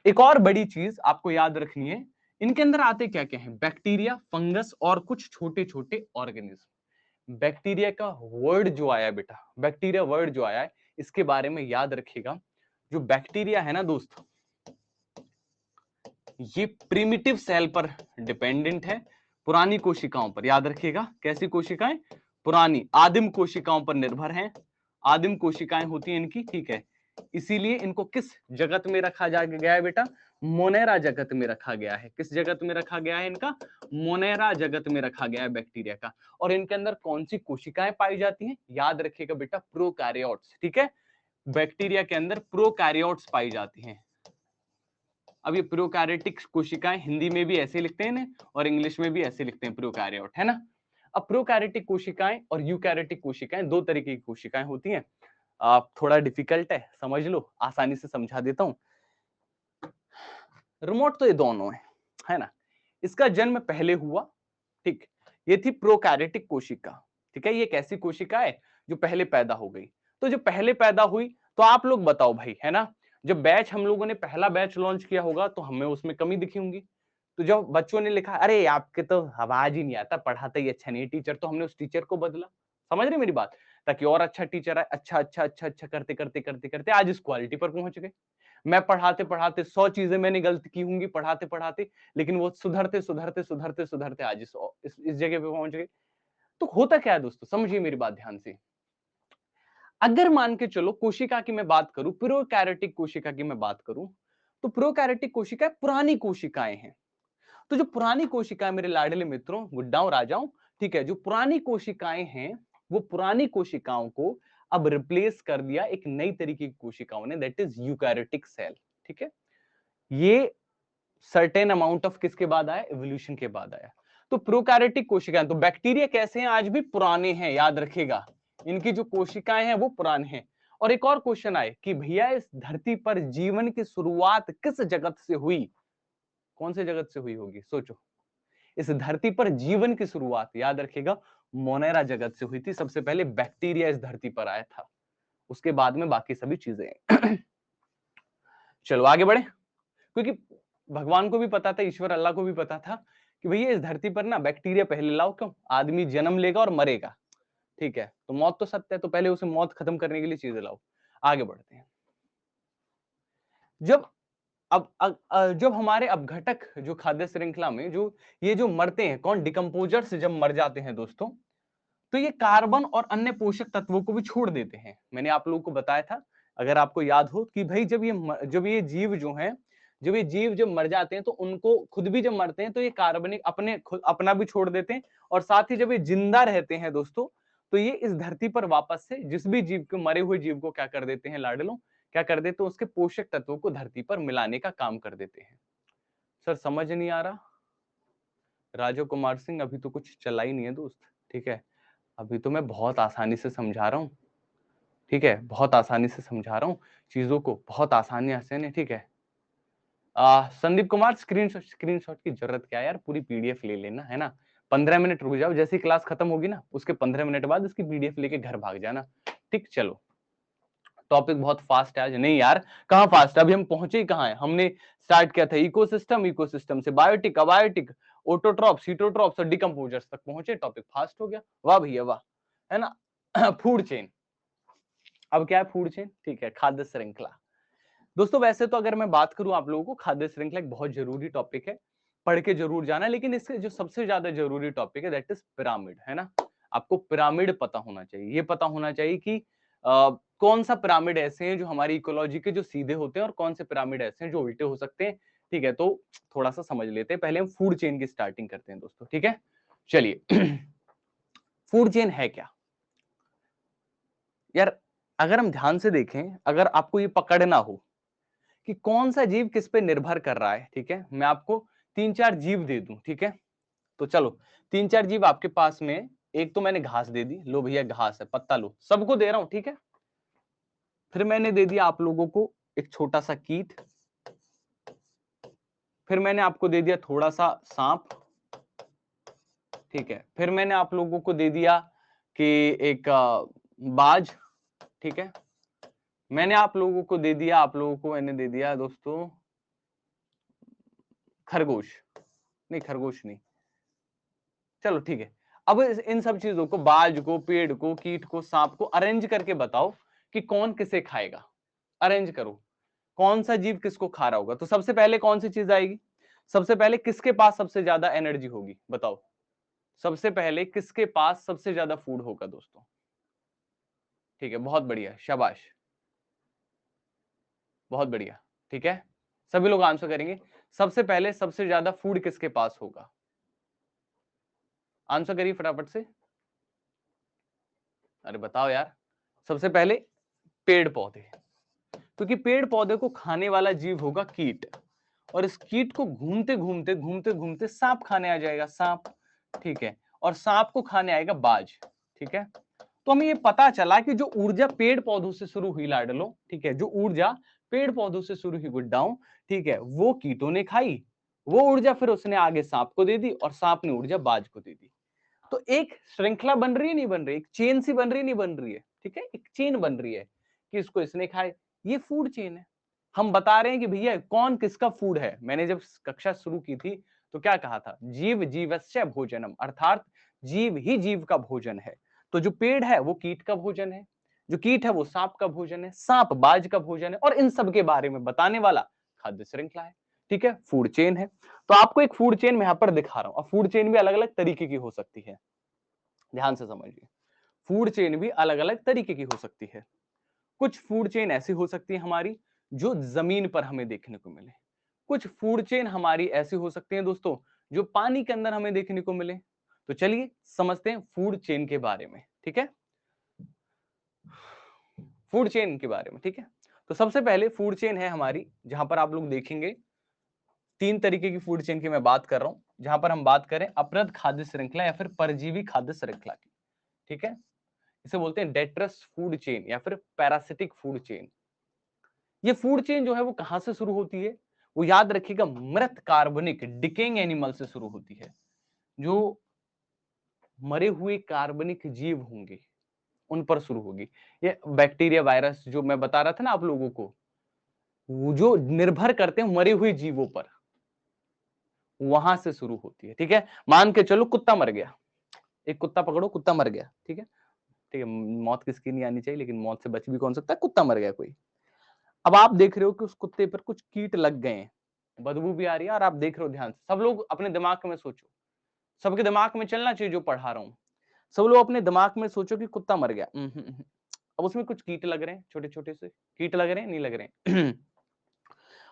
एक और बड़ी चीज आपको याद रखनी है, इनके अंदर आते क्या क्या है, बैक्टीरिया, फंगस और कुछ छोटे छोटे ऑर्गेनिज्म। बैक्टीरिया का वर्ड जो आया है बेटा, बैक्टीरिया वर्ड जो आया है, इसके बारे में याद रखिएगा। जो बैक्टीरिया है ना दोस्त, ये प्रिमिटिव सेल पर डिपेंडेंट है, पुरानी कोशिकाओं पर। याद रखिएगा, कैसी कोशिकाएं, पुरानी आदिम कोशिकाओं पर निर्भर हैं। आदिम कोशिकाएं होती हैं इनकी, ठीक है। इसीलिए इनको किस जगत में रखा जा गया है बेटा, मोनेरा जगत में रखा गया है। किस जगत में रखा गया है इनका, मोनेरा जगत में रखा गया है बैक्टीरिया का। और इनके अंदर कौन सी कोशिकाएं पाई जाती हैं, याद रखिएगा बेटा, प्रोकैरियोट्स, ठीक है। बैक्टीरिया के अंदर प्रोकैरियोट्स पाई जाती हैं। अब ये प्रोकैरियोटिक कोशिकाएं हिंदी में भी ऐसे लिखते हैं और इंग्लिश में भी ऐसे लिखते हैं, प्रोकैरियोट, है ना। अब प्रोकैरियोटिक कोशिकाएं और यूकैरियोटिक कोशिकाएं, दो तरीके की कोशिकाएं होती हैं। थोड़ा डिफिकल्ट है, समझ लो, आसानी से समझा देता हूं। रिमोट तो ये दोनों है ना। इसका जन्म पहले हुआ, ठीक, ये थी प्रोकैरियोटिक कोशिका, ठीक है। ये एक ऐसी कोशिका है जो पहले पैदा हो गई। तो जो पहले पैदा हुई, तो आप लोग बताओ भाई, है ना, जब बैच हम लोगों ने पहला बैच लॉन्च किया होगा तो हमें उसमें कमी दिखी होंगी। तो जब बच्चों ने लिखा अरे आपके तो आवाज ही नहीं आता, पढ़ाता ही अच्छा नहीं टीचर, तो हमने उस टीचर को बदला। समझ रहे मेरी बात, ताकि और अच्छा टीचर आए। अच्छा अच्छा अच्छा अच्छा करते करते करते करते आज इस क्वालिटी पर पहुंच गए। मैं पढ़ाते पढ़ाते 100 चीजें मैंने गलत की होंगी पढ़ाते पढ़ाते, लेकिन वो सुधरते सुधरते सुधरते सुधरते आज इस जगह पे पहुंच गए। तो होता क्या है दोस्तों, समझिए मेरी बात ध्यान से। अगर मान के चलो कोशिका की मैं बात करूं, प्रोकैरियोटिक कोशिका की मैं बात करूं, तो प्रोकैरियोटिक कोशिकाएं पुरानी कोशिकाएं हैं। तो जो पुरानी कोशिकाएं मेरे लाडले मित्रों, गुड्डाओं राजाओं, ठीक है, जो पुरानी कोशिकाएं हैं, वो पुरानी कोशिकाओं को अब रिप्लेस कर दिया एक नई तरीके की कोशिकाओं ने, दैट इज यूकैरियोटिक सेल, ठीक है। ये सर्टेन अमाउंट ऑफ किसके बाद आया, एवोल्यूशन के बाद आया। तो प्रोकैरियोटिक कोशिकाएं, तो बैक्टीरिया कैसे हैं, आज भी पुराने हैं, याद रखिएगा, इनकी जो कोशिकाएं हैं वो पुराने हैं। और एक और क्वेश्चन आए कि भैया इस धरती पर जीवन की शुरुआत किस जगत से हुई, कौन से जगत से हुई होगी, सोचो। इस धरती पर जीवन की शुरुआत, याद रखिएगा, मोनेरा जगत से हुई थी। सबसे पहले बैक्टीरिया इस धरती पर आया था, उसके बाद में बाकी सभी चीजें। चलो आगे बढ़े, क्योंकि भगवान को भी पता था, ईश्वर अल्लाह को भी पता था कि भैया इस धरती पर ना बैक्टीरिया पहले लाओ, क्यों, आदमी जन्म लेगा और मरेगा, ठीक है, तो मौत तो सत्य है, तो पहले उसे मौत खत्म करने के लिए चीजें लाओ। आगे बढ़ते हैं। जब जब हमारे अपघटक जो खाद्य श्रृंखला में जो ये जो मरते हैं, कौन, डिकम्पोजर्स जब मर जाते हैं दोस्तों, तो ये कार्बन और अन्य पोषक तत्वों को भी छोड़ देते हैं। मैंने आप लोगों को बताया था, अगर आपको याद हो, कि भाई जब ये जीव जो हैं, जब ये जीव जब मर जाते हैं तो उनको खुद भी जब मरते हैं तो ये कार्बनिक अपने खुद अपना भी छोड़ देते हैं। और साथ ही जब ये जिंदा रहते हैं दोस्तों, तो ये इस धरती पर वापस से जिस भी जीव को, मरे हुए जीव को क्या कर देते हैं लाडलो, क्या कर देते हैं, उसके पोषक तत्वों को धरती पर मिलाने का काम कर देते हैं। सर समझ नहीं आ रहा, राजू कुमार सिंह, अभी तो कुछ चला ही नहीं है दोस्त, ठीक है, अभी तो मैं बहुत आसानी से समझा रहा हूं, ठीक है, बहुत आसानी से समझा रहा हूं चीजों को, बहुत आसानी से, ठीक है। संदीप कुमार, स्क्रीनशॉट की जरूरत क्या है यार, पूरी पीडीएफ ले लेना, है ना। 15 मिनट रुक जाओ, जैसी क्लास खत्म होगी ना उसके 15 मिनट बाद उसकी पीडीएफ लेके घर भाग जाना, ठीक। चलो, टॉपिक बहुत फास्ट है आज, नहीं यार, कहां फास्ट, अभी हम पहुंचे ही कहां है, हमने स्टार्ट किया था इकोसिस्टम, इकोसिस्टम से बायोटिक, अबायोटिक, ऑटोट्रॉप्स, हीटोट्रॉप्स और डिकम्पोजर्स तक पहुंचे, टॉपिक फास्ट हो गया, वाह भैया वाह, है ना। फूड चेन, अब क्या है, फूड चेन, ठीक है, खाद्य श्रृंखला। दोस्तों वैसे तो अगर मैं बात करूं आप लोगों को, खाद्य श्रृंखला एक बहुत जरूरी टॉपिक है, पढ़ के जरूर जाना, लेकिन इससे जो सबसे ज्यादा जरूरी टॉपिक है दैट इज पिरामिड, है ना। आपको पिरामिड पता होना चाहिए, ये पता होना चाहिए कि कौन सा पिरामिड ऐसे हैं जो हमारी इकोलॉजी के जो सीधे होते हैं और कौन से पिरामिड ऐसे हैं जो उल्टे हो सकते हैं, ठीक है। तो थोड़ा सा समझ लेते हैं, पहले हम फूड चेन की स्टार्टिंग करते हैं दोस्तों, ठीक है। चलिए, फूड चेन है क्या यार, अगर हम ध्यान से देखें, अगर आपको ये पकड़ना हो कि कौन सा जीव किस पे निर्भर कर रहा है, ठीक है, मैं आपको 3-4 जीव दे दूं, ठीक है। तो चलो 3-4 जीव आपके पास में एक तो मैंने घास दे दी, लो भैया घास है, पत्ता लो, सबको दे रहा हूं, ठीक है। फिर मैंने दे दिया आप लोगों को एक छोटा सा कीट, फिर मैंने आपको दे दिया थोड़ा सा सांप, ठीक है। फिर मैंने आप लोगों को दे दिया कि एक बाज, ठीक है। मैंने आप लोगों को दे दिया, आप लोगों को मैंने दे दिया दोस्तों खरगोश, नहीं खरगोश नहीं, चलो ठीक है। अब इन सब चीजों को, बाज को, पेड़ को, कीट को, सांप को अरेंज करके बताओ कि कौन किसे खाएगा। अरेंज करो, कौन सा जीव किसको खा रहा होगा। तो सबसे पहले कौन सी चीज आएगी, सबसे पहले किसके पास सबसे ज्यादा एनर्जी होगी, बताओ। सबसे पहले किसके पास सबसे ज्यादा फूड होगा दोस्तों। ठीक है, बहुत बढ़िया, शाबाश, बहुत बढ़िया, ठीक है। सभी लोग आंसर करेंगे, सबसे पहले सबसे ज्यादा फूड किसके पास होगा। आंसर करिए फटाफट से, अरे बताओ यार। सबसे पहले पेड़ पौधे, क्योंकि पेड़ पौधे को खाने वाला जीव होगा कीट, और इस कीट को घूमते घूमते घूमते घूमते सांप खाने आ जाएगा, सांप, ठीक है। और सांप को खाने आएगा बाज, ठीक है। तो हमें ये पता चला कि जो ऊर्जा पेड़ पौधों से शुरू हुई लाडलो, ठीक है, जो ऊर्जा पेड़ पौधों से शुरू हुई गुड्डाओं, ठीक है, वो कीटों ने खाई, वो ऊर्जा फिर उसने आगे सांप को दे दी, और सांप ने ऊर्जा बाज को दे दी। तो एक श्रृंखला बन रही है, नहीं बन रही, एक चेन सी बन रही, नहीं बन रही है, ठीक है, एक चेन बन रही है कि इसको इसने खाए, ये फूड चेन है। हम बता रहे हैं कि भैया कौन किसका फूड है। मैंने जब कक्षा शुरू की थी तो क्या कहा था, जीव जीवस्य भोजनम, अर्थात जीव ही जीव का भोजन है। तो जो पेड़ है वो कीट का भोजन है, जो कीट है वो सांप का भोजन है, सांप बाज का भोजन है, और इन सब के बारे में बताने वाला खाद्य श्रृंखला है, ठीक है, फूड चेन है। तो आपको एक फूड चेन मैं यहां पर दिखा रहा हूं, और फूड चेन भी अलग अलग तरीके की हो सकती है, ध्यान से समझिए। फूड चेन भी अलग अलग तरीके की हो सकती है। कुछ फूड चेन ऐसी हो सकती है हमारी जो जमीन पर हमें देखने को मिले, कुछ फूड चेन हमारी ऐसी हो सकती है दोस्तों जो पानी के अंदर हमें देखने को मिले। तो चलिए समझते हैं फूड चेन के बारे में, ठीक है, फूड चेन के बारे में, ठीक है। तो सबसे पहले फूड चेन है हमारी, जहां पर आप लोग देखेंगे तीन तरीके की फूड चेन की मैं बात कर रहा हूं, जहां पर हम बात करें अपरद खाद्य श्रृंखला या फिर परजीवी खाद्य श्रृंखला की, ठीक है। इसे बोलते हैं डेट्रस फूड चेन या फिर पैरासिटिक फूड चेन। ये फूड चेन जो है वो कहां से शुरू होती है, वो याद रखिएगा मृत कार्बनिक डिकेइंग एनिमल से शुरू होती है। जो मरे हुए कार्बनिक जीव होंगे उन पर शुरू होगी। ये बैक्टीरिया वायरस जो मैं बता रहा था ना आप लोगों को, वो जो निर्भर करते हैं मरे हुए जीवों पर, वहां से शुरू होती है, ठीक है। मान के चलो कुत्ता मर गया, एक कुत्ता पकड़ो, कुत्ता मर गया, ठीक है, ठीक है, मौत किसकी नहीं आनी चाहिए, लेकिन मौत से बच भी कौन सकता है, कुत्ता मर गया कोई। अब आप देख रहे हो कि उस कुत्ते पर कुछ कीट लग गए हैं, बदबू भी आ रही है, और आप देख रहे हो ध्यान से, सब लोग अपने दिमाग में सोचो, सबके दिमाग में चलना चाहिए जो पढ़ा रहा हूं। सब लोग अपने दिमाग में सोचो कि कुत्ता मर गया, अब उसमें कुछ कीट लग रहे हैं, छोटे छोटे से कीट लग रहे हैं, नहीं लग रहे हैं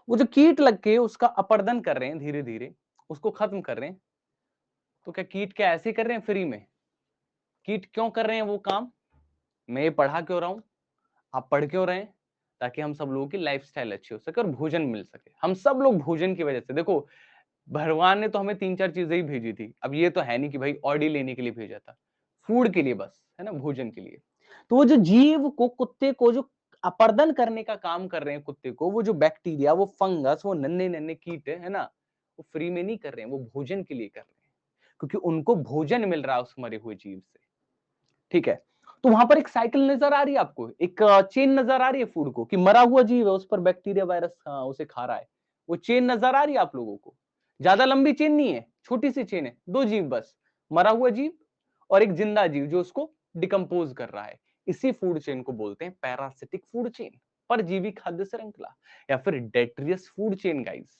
वो जो कीट लग के उसका अपर्दन कर रहे हैं, धीरे धीरे उसको खत्म कर रहे हैं। तो क्या कीट क्या ऐसे कर रहे हैं फ्री में, कीट क्यों कर रहे हैं वो काम, मैं ये पढ़ा क्यों रहा हूं, आप पढ़ क्यों रहे हैं, ताकि हम सब लोगों की लाइफस्टाइल अच्छी हो सके और भोजन मिल सके। हम सब लोग भोजन की वजह से, देखो भगवान ने तो हमें तीन चार चीजें ही भेजी थी, अब ये तो है नहीं कि भाई ऑडी लेने के लिए भेजा था, फूड के लिए बस, है ना, भोजन के लिए। तो वो जो जीव को, कुत्ते को जो अपर्दन करने का काम कर रहे हैं कुत्ते को, वो जो बैक्टीरिया, वो फंगस, वो नन्हे नन्हे कीट है ना, वो फ्री में नहीं कर रहे हैं, वो भोजन के लिए कर रहे हैं, क्योंकि उनको भोजन मिल रहा है उस मरे हुए जीव से, ठीक है। तो वहां पर एक साइकिल नजर आ रही है आपको, एक चेन नजर आ रही है फूड को, कि मरा हुआ जीव है, उस पर बैक्टीरिया वायरस उसे खा रहा है, वो चेन नजर आ रही है आप लोगों को। ज्यादा लंबी चेन नहीं है, छोटी सी चेन है, दो जीव बस, मरा हुआ जीव और एक जिंदा जीव जो उसको डिकम्पोज कर रहा है। इसी फूड चेन को बोलते हैं पैरासिटिक फूड चेन, परजीवी खाद्य श्रृंखला, या फिर डेट्रियस फूड चेन। गाइस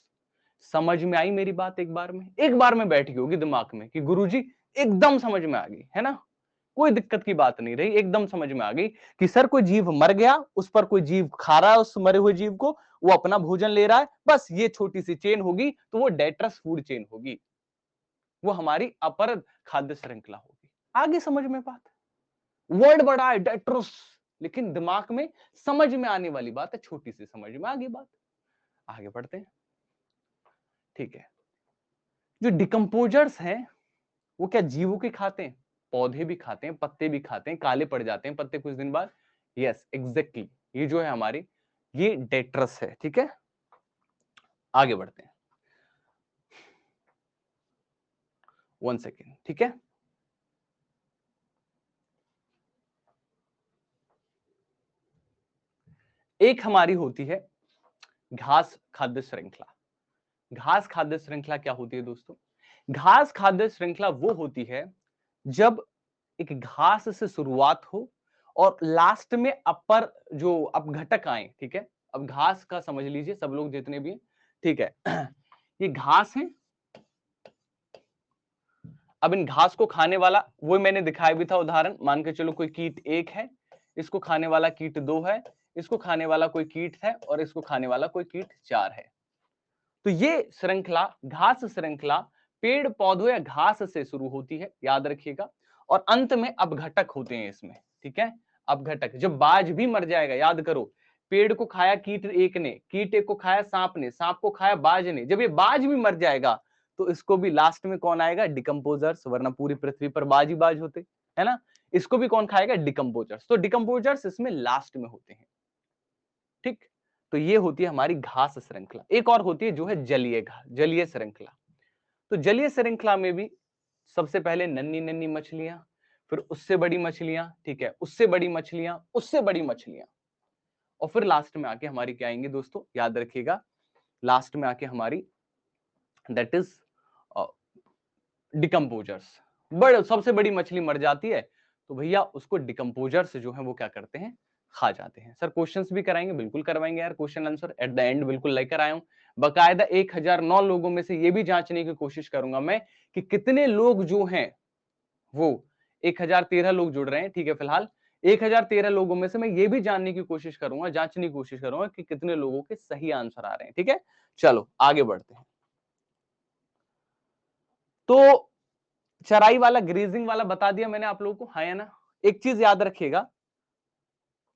समझ में आई मेरी बात, एक बार में बैठ गई होगी दिमाग में कि गुरुजी एकदम समझ में आ गई, है ना, कोई दिक्कत की बात नहीं रही, एकदम समझ में आ गई कि सर कोई जीव मर गया, उस पर कोई जीव खा रहा है उस मरे हुए जीव को, वो अपना भोजन ले रहा है, बस ये छोटी सी चेन होगी, तो वो डेट्रस फूड चेन होगी, वो हमारी अपर खाद्य श्रृंखला होगी। आगे समझ में बात, वर्ड बड़ा है डेट्रस, लेकिन दिमाग में समझ में आने वाली बात है, छोटी सी समझ में आ गई बात। आगे बढ़ते हैं, ठीक है। जो डिकम्पोजर्स हैं वो क्या जीवों के खाते हैं, पौधे भी खाते हैं, पत्ते भी खाते हैं, काले पड़ जाते हैं पत्ते कुछ दिन बाद। यस एग्जैक्टली, ये जो है हमारी, ये डेट्रस है। ठीक है, आगे बढ़ते हैं। 1 सेकेंड, ठीक है। एक हमारी होती है घास खाद्य श्रृंखला। घास खाद्य श्रृंखला क्या होती है दोस्तों? घास खाद्य श्रृंखला वो होती है जब एक घास से शुरुआत हो और लास्ट में अपर जो अपघटक आए। ठीक है, अब घास का समझ लीजिए सब लोग जितने भी हैं, ठीक है। ये घास है। अब इन घास को खाने वाला, वो मैंने दिखाया भी था उदाहरण, मान के चलो कोई कीट 1 है, इसको खाने वाला कीट 2 है, इसको खाने वाला कोई कीट है, और इसको खाने वाला कोई कीट 4 है। तो ये श्रृंखला, घास श्रृंखला, पेड़ पौधों या घास से शुरू होती है, याद रखिएगा, और अंत में अपघटक होते हैं इसमें। ठीक है, अपघटक। जब बाज भी मर जाएगा, याद करो, पेड़ को खाया कीट 1 ने, कीट 1 को खाया सांप ने, सांप को खाया बाज ने, जब ये बाज भी मर जाएगा तो इसको भी लास्ट में कौन आएगा? डिकम्पोजर्स, वरना पूरी पृथ्वी पर बाज ही बाज होते, है ना। इसको भी कौन खाएगा? डिकम्पोजर्स। तो डिकम्पोजर्स इसमें लास्ट में होते हैं। ठीक, तो ये होती है हमारी घास श्रृंखला। एक और होती है जो है जलीय जलीय श्रृंखला। तो जलीय श्रृंखला में भी सबसे पहले नन्ही नन्ही मछलियां, फिर उससे बड़ी मछलियां, ठीक है, उससे बड़ी मछलियां, उससे बड़ी मछलियां, और फिर लास्ट में आके हमारी क्या आएंगे दोस्तों? याद रखिएगा, लास्ट में आके हमारी दैट इज डिकम्पोजर्स। बड़े, सबसे बड़ी मछली मर जाती है तो भैया उसको डिकम्पोजर्स जो है वो क्या करते हैं? खा जाते हैं। सर क्वेश्चंस भी कराएंगे? बिल्कुल करवाएंगे यार, question answer at the end बिल्कुल लेकर आया हूं। बकायदा 1009 लोगों में से ये भी जांचने की कोशिश करूंगा मैं कि कितने लोग जो हैं वो 1013 लोग जुड़ रहे हैं, ठीक है, फिलहाल 1013 लोगों में से मैं ये भी जानने की कोशिश करूंगा, जांचने की कोशिश करूंगा कि कितने लोगों के सही आंसर आ रहे हैं। ठीक है, चलो आगे बढ़ते हैं। तो चराई वाला, ग्रेजिंग वाला बता दिया मैंने आप लोगों को, हाँ या ना। एक चीज याद रखिएगा,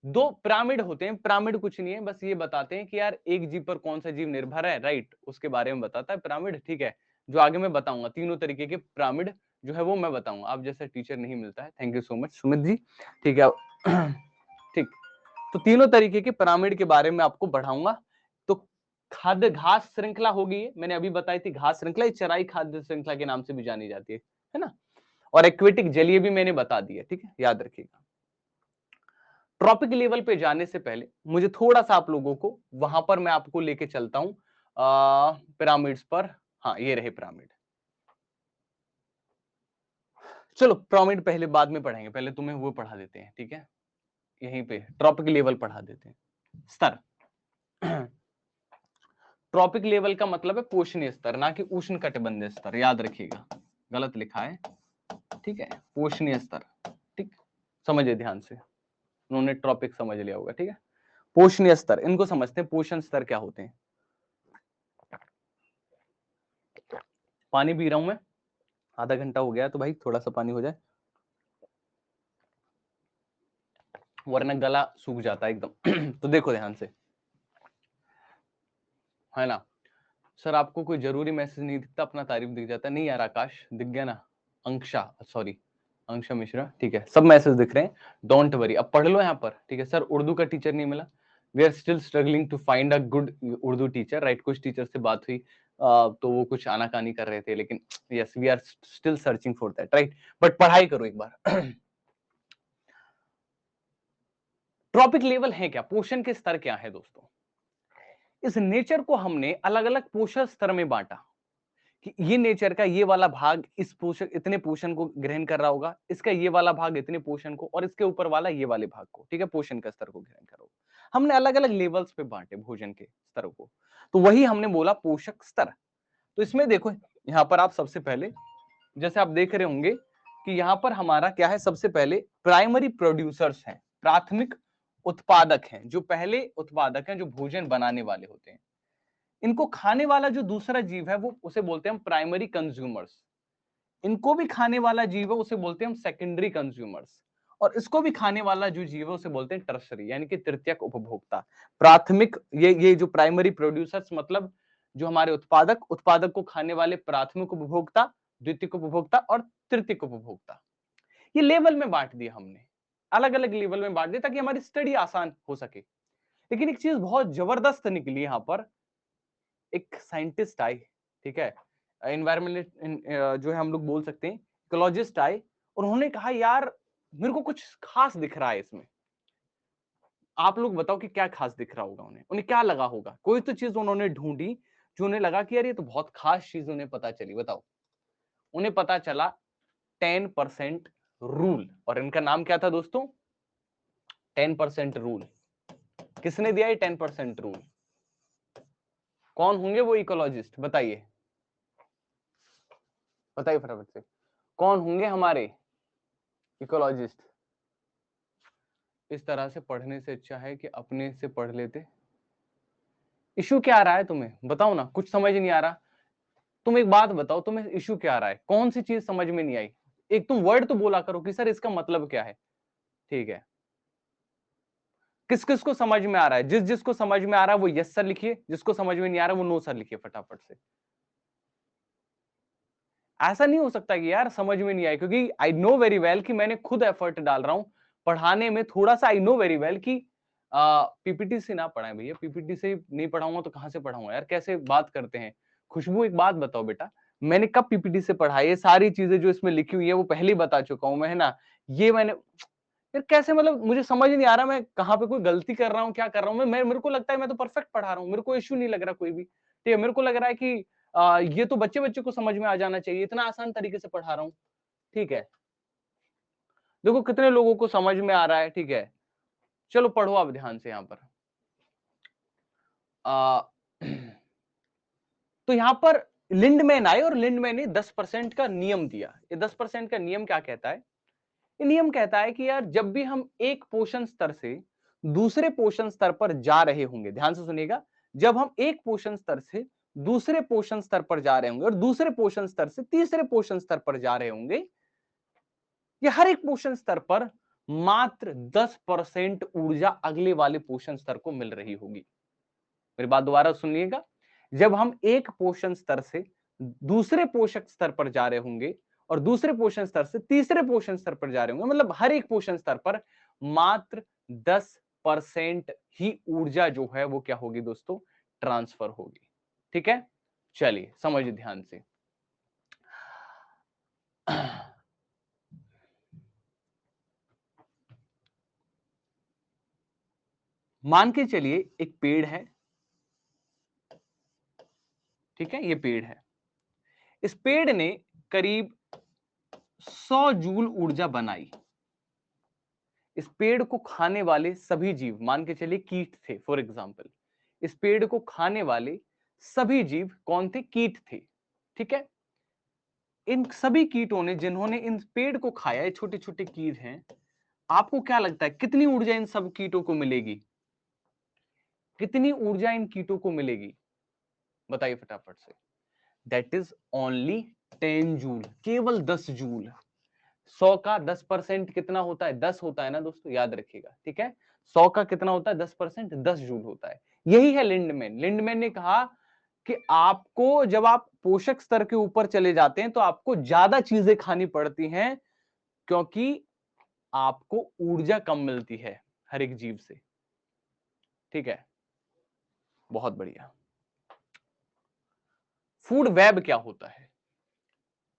2 पिरामिड होते हैं। पिरामिड कुछ नहीं है, बस ये बताते हैं कि यार एक जीव पर कौन सा जीव निर्भर है, राइट, उसके बारे में बताता है पिरामिड। ठीक है, जो आगे मैं बताऊंगा, तीनों तरीके के पिरामिड जो है वो मैं बताऊंगा। आप जैसा टीचर नहीं मिलता है, thank you so much Sumit ji. ठीक है, ठीक, तो तीनों तरीके के पिरामिड के बारे में आपको बढ़ाऊंगा। तो खाद्य घास श्रृंखला होगी, ये मैंने अभी बताई थी घास श्रृंखला, चराई खाद्य श्रृंखला के नाम से भी जानी जाती है ना। और एक्वेटिक जलीय भी मैंने बता दिया, ठीक है, याद रखिएगा। ट्रॉपिक लेवल पे जाने से पहले मुझे थोड़ा सा आप लोगों को वहां पर मैं आपको लेके चलता हूं पिरामिड्स पर। हाँ, ये रहे पिरामिड। चलो पिरामिड पहले बाद में पढ़ेंगे, पहले तुम्हें वो पढ़ा देते हैं, ठीक है, यहीं पे ट्रॉपिक लेवल पढ़ा देते हैं। स्तर, ट्रॉपिक लेवल का मतलब है पोषणीय स्तर, ना कि उष्ण कटिबंधीय स्तर, याद रखिएगा, गलत लिखा है, ठीक है, पोषणीय स्तर। ठीक, समझिए ध्यान से, उन्होंने ट्रॉपिक समझ लिया होगा, ठीक है। पोषणीय स्तर, इनको समझते हैं, पोषण स्तर क्या होते हैं। पानी पी रहा हूं मैं, आधा घंटा हो गया तो भाई थोड़ा सा पानी हो जाए, वरना गला सूख जाता है एकदम। तो देखो ध्यान से, है ना। सर आपको कोई जरूरी मैसेज नहीं दिखता, अपना तारीफ दिख जाता है? नहीं यार आकाश, दिख गया ना। अंक्षा, सॉरी, अंक्षा मिश्रा, ठीक है, सब मैसेज दिख रहे हैं, डोंट वरी, अब पढ़ लो यहाँ पर, ठीक है। सर उर्दू का टीचर नहीं मिला, we are still struggling to find a good Urdu teacher, right. कुछ टीचर से बात हुई तो वो कुछ आनाकानी कर रहे थे, लेकिन yes we are still searching for that, right. But पढ़ाई करो एक बार। ट्रॉपिक लेवल है क्या, पोषण के स्तर क्या है दोस्तों? इस नेचर को हमने अलग अलग पोषण स्तर में बांटा कि ये नेचर का ये वाला भाग इस पोषण, इतने पोषण को ग्रहण कर रहा होगा, इसका ये वाला भाग इतने पोषण को, और इसके ऊपर वाला ये वाले भाग को, ठीक है, पोषण का स्तर को ग्रहण कर रहा होगा। हमने अलग अलग लेवल्स पे बांटे भोजन के स्तरों को, तो वही हमने बोला पोषक स्तर। तो इसमें देखो, यहाँ पर आप सबसे पहले जैसे आप देख रहे होंगे कि यहाँ पर हमारा क्या है, सबसे पहले प्राइमरी प्रोड्यूसर्स हैं, प्राथमिक उत्पादक हैं, जो पहले उत्पादक हैं, जो भोजन बनाने वाले होते हैं। इनको खाने वाला जो दूसरा जीव है वो, उसे बोलते हैं हम प्राइमरी कंज्यूमर्स। इनको भी खाने वाला जीव है उसे बोलते हैं हम सेकेंडरी कंज्यूमर्स। और इसको भी खाने वाला जो जीव है उसे बोलते हैं टर्सरी, यानी कि तृतीयक उपभोक्ता। प्राथमिक, ये जो प्राइमरी प्रोड्यूसर्स मतलब जो हमारे उत्पादक, उत्पादक को खाने वाले प्राथमिक उपभोक्ता, द्वितीयक उपभोक्ता और तृतीयक उपभोक्ता। ये लेवल में बांट दिया हमने, अलग अलग लेवल में बांट दिया ताकि हमारी स्टडी आसान हो सके। लेकिन एक चीज बहुत जबरदस्त निकली यहां पर, एक साइंटिस्ट आए, ठीक है, एनवायरमेंट जो है हम लोग बोल सकते हैं, इकोलॉजिस्ट आए, और उन्होंने कहा यार मेरे को कुछ खास दिख रहा है इसमें। आप लोग बताओ कि क्या खास दिख रहा होगा उन्हें, उन्हें क्या लगा होगा? कोई तो चीज उन्होंने ढूंढी जो उन्हें लगा कि यार ये तो बहुत खास चीज उन्हें पता चली। बताओ, उन्हें पता चला 10% रूल। और इनका नाम क्या था दोस्तों? 10% रूल। किसने दिया ये 10% रूल? कौन होंगे वो इकोलॉजिस्ट? बताइए, बताइए फटाफट से, कौन होंगे हमारे इकोलॉजिस्ट? इस तरह से पढ़ने से अच्छा है कि अपने से पढ़ लेते। इशू क्या आ रहा है तुम्हें? बताओ ना, कुछ समझ नहीं आ रहा? तुम एक बात बताओ, तुम्हें इशू क्या आ रहा है? कौन सी चीज समझ में नहीं आई? एक तुम वर्ड तो बोला करो कि सर इसका मतलब क्या है। ठीक है, किस किस को समझ में आ रहा है? जिस जिसको समझ में आ रहा है वो यस सर लिखिए, जिसको समझ में नहीं आ रहा वो नो सर लिखिए फटाफट से। ऐसा नहीं हो सकता कि यार समझ में नहीं आए, क्योंकि आई नो वेरी वेल कि मैंने खुद एफर्ट डाल रहा हूं पढ़ाने में थोड़ा सा। आई नो वेरी वेल कि पीपीटी से ना पढ़ाएं भैया, पीपीटी से नहीं पढ़ाऊंगा तो कहां से पढ़ाऊंगा यार? कैसे बात करते हैं? खुशबू एक बात बताओ बेटा, मैंने कब पीपीटी से पढ़ाई? ये सारी चीजें जो इसमें लिखी हुई है वो पहले ही बता चुका हूं मैं, है ना? ये मैंने यार कैसे, मतलब मुझे समझ नहीं आ रहा मैं कहाँ पे कोई गलती कर रहा हूँ, क्या कर रहा हूँ मैं मेरे को लगता है मैं तो परफेक्ट पढ़ा रहा हूँ, मेरे को इश्यू नहीं लग रहा कोई भी। ठीक है, मेरे को लग रहा है कि ये तो बच्चे बच्चे को समझ में आ जाना चाहिए, इतना आसान तरीके से पढ़ा रहा हूँ। ठीक है, देखो कितने लोगों को समझ में आ रहा है। ठीक है, चलो पढ़ो आप ध्यान से यहाँ पर। आ, तो यहाँ पर लिंडमैन आए और लिंडमैन ने 10% का नियम दिया। ये 10% का नियम क्या कहता है? ये नियम कहता है कि यार जब भी हम एक पोषण स्तर से दूसरे पोषण स्तर पर जा रहे होंगे, ध्यान से सुनिएगा, जब हम एक पोषण स्तर से दूसरे पोषण स्तर पर जा रहे होंगे और दूसरे पोषण स्तर से तीसरे पोषण स्तर पर जा रहे होंगे, ये हर एक पोषण स्तर पर मात्र 10% ऊर्जा अगले वाले पोषण स्तर को मिल रही होगी। मेरी बात दोबारा सुनिएगा, जब हम एक पोषण स्तर से दूसरे पोषक स्तर पर जा रहे होंगे और दूसरे पोषण स्तर से तीसरे पोषण स्तर पर जा रहे होंगे, मतलब हर एक पोषण स्तर पर मात्र 10% ही ऊर्जा जो है वो क्या होगी दोस्तों? ट्रांसफर होगी। ठीक है, चलिए समझिए ध्यान से। मान के चलिए एक पेड़ है, ठीक है, ये पेड़ है। इस पेड़ ने करीब 100 जूल ऊर्जा बनाई। इस पेड़ को खाने वाले सभी जीव, मान के चलिए कीट थे फॉर एग्जाम्पल, इस पेड़ को खाने वाले सभी जीव कौन थे? कीट थे। ठीक है, इन सभी कीटों ने, जिन्होंने इन पेड़ को खाया, ये छोटे छोटे कीट हैं, आपको क्या लगता है कितनी ऊर्जा इन सब कीटों को मिलेगी? कितनी ऊर्जा इन कीटों को मिलेगी? बताइए फटाफट से। दैट इज ओनली 10 जूल, केवल 10 जूल। 100 का 10% कितना होता है? 10 होता है ना दोस्तों, याद रखिएगा। ठीक है, 100 का कितना होता है? 10%, 10 जूल होता है। यही है लिंडमैन। लिंडमैन ने कहा कि आपको जब आप पोषक स्तर के ऊपर चले जाते हैं तो आपको ज्यादा चीजें खानी पड़ती हैं, क्योंकि आपको ऊर्जा कम मिलती है हर एक जीव से। ठीक है, बहुत बढ़िया। फूड वेब क्या होता है?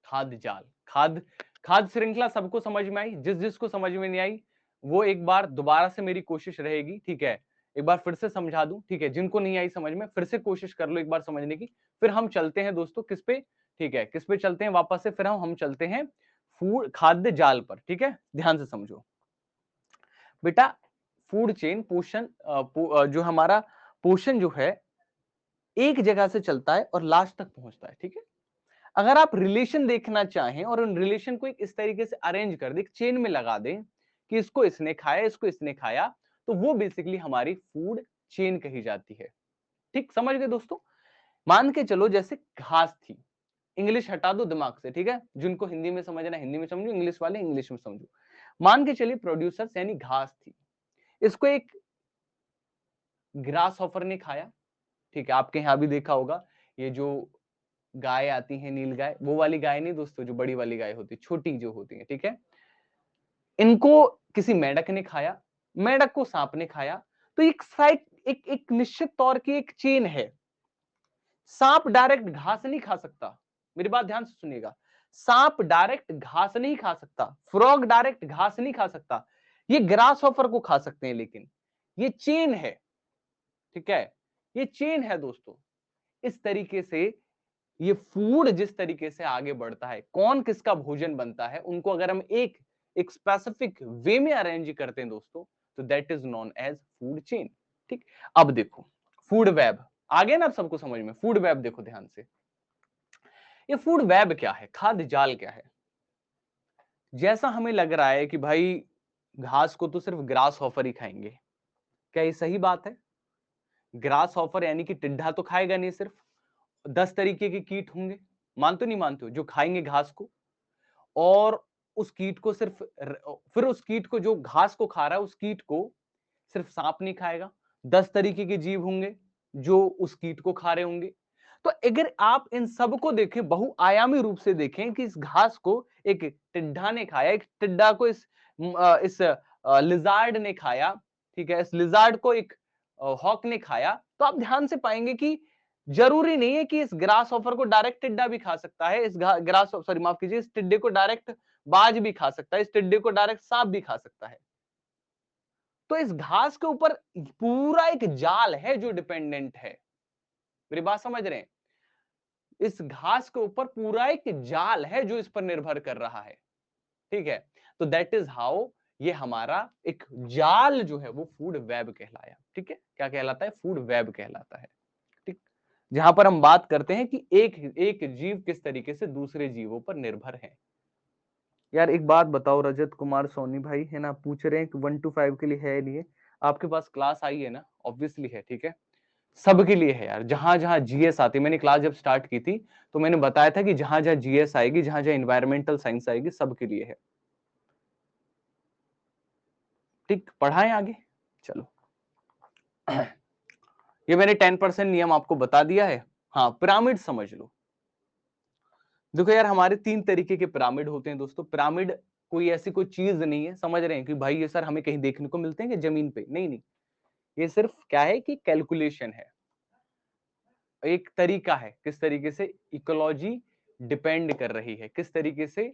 खाद्य जाल, खाद्य श्रृंखला सबको समझ में आई? जिस जिसको समझ में नहीं आई वो एक बार दोबारा से मेरी कोशिश रहेगी, ठीक है, एक बार फिर से समझा दूं। ठीक है, जिनको नहीं आई समझ में फिर से कोशिश कर लो एक बार समझने की। फिर हम चलते हैं दोस्तों किस पे? ठीक है, किस पे चलते हैं वापस से? फिर हम चलते हैं फूड, खाद्य जाल पर। ठीक है, ध्यान से समझो बेटा। फूड चेन, पोषण जो हमारा पोषण जो है एक जगह से चलता है और लास्ट तक पहुंचता है। ठीक है, अगर आप रिलेशन देखना चाहें और उन रिलेशन को एक इस तरीके से अरेंज कर दें, एक चेन में लगा दें कि इसको इसने खाया, इसको इसने खाया, तो वो बेसिकली हमारी फूड चेन कही जाती है। ठीक, समझ गए दोस्तों? मान के चलो जैसे घास थी, इंग्लिश हटा दो दिमाग से, ठीक है, जिनको हिंदी में समझना हिंदी में समझो, इंग्लिश वाले इंग्लिश में समझो। मान के चलिए प्रोड्यूसर्स यानी घास थी, इसको एक ग्रास हॉफर ने खाया। ठीक है, आपके यहां भी देखा होगा ये जो गाय आती है नील गाय, वो वाली गाय नहीं दोस्तों, जो बड़ी वाली गाय होती है, छोटी जो होती है। ठीक है, इनको किसी मेंढक ने खाया, मेंढक को सांप ने खाया, तो एक निश्चित तौर की एक चेन है। सांप डायरेक्ट घास नहीं खा सकता, मेरी बात ध्यान से सुनिएगा। सांप डायरेक्ट घास नहीं खा सकता, फ्रॉग डायरेक्ट घास नहीं खा सकता, ये ग्रास हॉपर को खा सकते हैं, लेकिन ये चेन है, ठीक है, ये चेन है दोस्तों। इस तरीके से ये फूड जिस तरीके से आगे बढ़ता है, कौन किसका भोजन बनता है, उनको अगर हम एक स्पेसिफिक वे में अरेंज करते हैं दोस्तों, तो that is known as food chain. ठीक, अब देखो फूड वेब आ गया ना, अब सबको समझ में। फूड वेब देखो ध्यान से, ये फूड वेब क्या है, खाद्य जाल क्या है। जैसा हमें लग रहा है कि भाई घास को तो सिर्फ ग्रास हॉपर ही खाएंगे, क्या ये सही बात है? ग्रास हॉपर यानी कि टिड्डा तो खाएगा नहीं, सिर्फ 10 तरीके के कीट होंगे, मानते नहीं मानते हो, जो खाएंगे घास को। और उस कीट को सिर्फ फिर उस कीट को, जो घास को खा रहा है, उस कीट को सिर्फ सांप नहीं खाएगा, 10 तरीके के जीव होंगे जो उस कीट को खा रहे होंगे। तो अगर आप इन सब को देखें, बहुआयामी रूप से देखें कि इस घास को एक टिड्डा ने खाया, एक टिड्डा को इस लिजार्ड ने खाया, ठीक है, इस लिजार्ड को एक हॉक ने खाया, तो आप ध्यान से पाएंगे कि जरूरी नहीं है कि इस ग्रास ऑफर को डायरेक्ट टिड्डा भी खा सकता है, इस ग्रास सॉरी माफ कीजिए, इस टिड्डे को डायरेक्ट बाज भी खा सकता है, इस टिड्डे को डायरेक्ट सांप भी खा सकता है। तो इस घास के ऊपर पूरा एक जाल है जो डिपेंडेंट है, मेरी बात समझ रहे हैं? इस घास के ऊपर पूरा एक जाल है जो इस पर निर्भर कर रहा है, ठीक है। तो दैट इज हाउ ये हमारा एक जाल जो है वो फूड वेब कहलाया, ठीक है। क्या कहलाता है? फूड वेब कहलाता है, ठीक। जहां पर हम बात करते हैं कि एक एक जीव किस तरीके से दूसरे जीवों पर निर्भर है। यार एक बात बताओ, रजत कुमार सोनी भाई है ना, पूछ रहे हैं कि 1 to 5 के लिए है नहीं है। आपके पास क्लास आई है ना? ऑब्वियसली है, ठीक है। सबके लिए है यार, जहां जहां जीएस आती है। मैंने क्लास जब स्टार्ट की थी तो मैंने बताया था कि जहां जहां जीएस आएगी, जहां जहां इन्वायरमेंटल साइंस आएगी, सबके लिए है, ठीक। पढ़ाएं आगे, चलो। ये मैंने 10% नियम आपको बता दिया है। हाँ, पिरामिड समझ लो। देखो यार, हमारे 3 तरीके के पिरामिड होते हैं दोस्तों। पिरामिड कोई ऐसी कोई चीज नहीं है, समझ रहे हैं कि भाई ये सर हमें कहीं देखने को मिलते हैं कि जमीन पे, नहीं नहीं। ये सिर्फ क्या है कि कैलकुलेशन है, एक तरीका है किस तरीके से इकोलॉजी डिपेंड कर रही है, किस तरीके से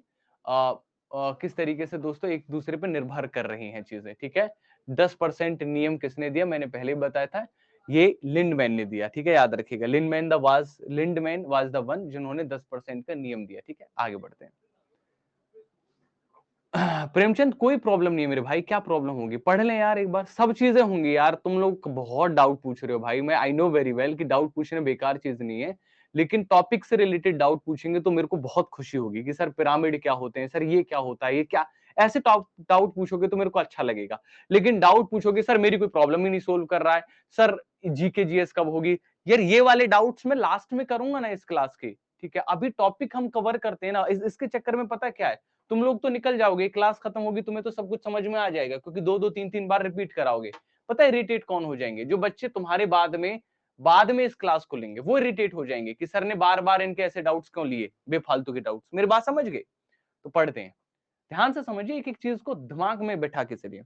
किस तरीके से दोस्तों एक दूसरे पर निर्भर कर रही हैं चीजें, ठीक है। 10% नियम किसने दिया? मैंने पहले ही बताया था, ये लिंडमैन ने दिया, ठीक है, याद रखिएगा। लिंडमैन वाज द वन जिन्होंने 10% का नियम दिया, ठीक है। आगे बढ़ते हैं। प्रेमचंद, कोई प्रॉब्लम नहीं है मेरे भाई, क्या प्रॉब्लम होगी? पढ़ लें यार एक बार, सब चीजें होंगी यार। तुम लोग बहुत डाउट पूछ रहे हो भाई, मैं आई नो वेरी वेल कि डाउट पूछना बेकार चीज नहीं है, लेकिन टॉपिक से रिलेटेड डाउट पूछेंगे तो मेरे को बहुत खुशी होगी कि सर पिरामिड क्या होते हैं, सर ये क्या होता है, ये क्या, ऐसे डाउट पूछोगे तो मेरे को अच्छा लगेगा। लेकिन डाउट पूछोगे सर मेरी कोई प्रॉब्लम ही नहीं सोल्व कर रहा है, सर जीके जीएस कब होगी, यार ये वाले डाउट्स मैं लास्ट में करूंगा ना इस क्लास के, ठीक है। अभी टॉपिक हम कवर करते हैं ना, इसके चक्कर में पता क्या है, तुम लोग तो निकल जाओगे, क्लास खत्म होगी, तुम्हें तो सब कुछ समझ में आ जाएगा, क्योंकि 2-2 3-3 बार रिपीट कराओगे। पता है इरिटेट कौन हो जाएंगे? जो बच्चे तुम्हारे बाद में इस क्लास को लेंगे, वो इरिटेट हो जाएंगे कि सर ने बार बार इनके ऐसे डाउट्स क्यों लिए, बेफालतू के डाउट्स। मेरी बात समझ गए? तो पढ़ते हैं, ध्यान से समझिए, एक एक चीज को दिमाग में बैठा के चलिए।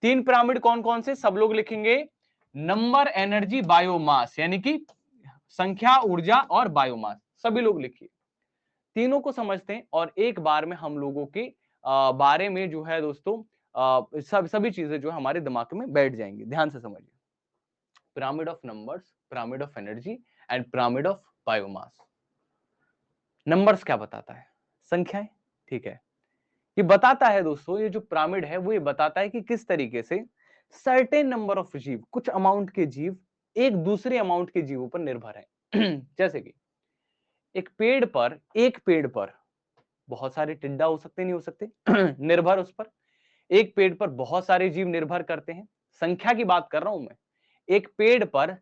3 पिरामिड कौन कौन से, सब लोग लिखेंगे। नंबर, एनर्जी, बायोमास, यानी कि संख्या, ऊर्जा और बायोमास, सभी लोग लिखिए। तीनों को समझते हैं और एक बार में हम लोगों के बारे में जो है दोस्तों, सभी चीजें जो हमारे दिमाग में बैठ जाएंगी। ध्यान से समझिए, pyramid of numbers, pyramid of energy and pyramid of biomass. Numbers क्या बताता है? संख्याएं, ठीक है। ये बताता है दोस्तों, ये जो पिरामिड है वो ये बताता है कि किस तरीके से सर्टेन नंबर ऑफ जीव, कुछ अमाउंट के जीव एक दूसरे अमाउंट के जीवों पर निर्भर है। जैसे कि एक पेड़ पर बहुत सारे टिड्डा हो सकते, नहीं हो सकते, निर्भर उस पर। एक पेड़ पर बहुत सारे जीव निर्भर करते हैं, संख्या की बात कर रहा हूं मैं। एक पेड़ पर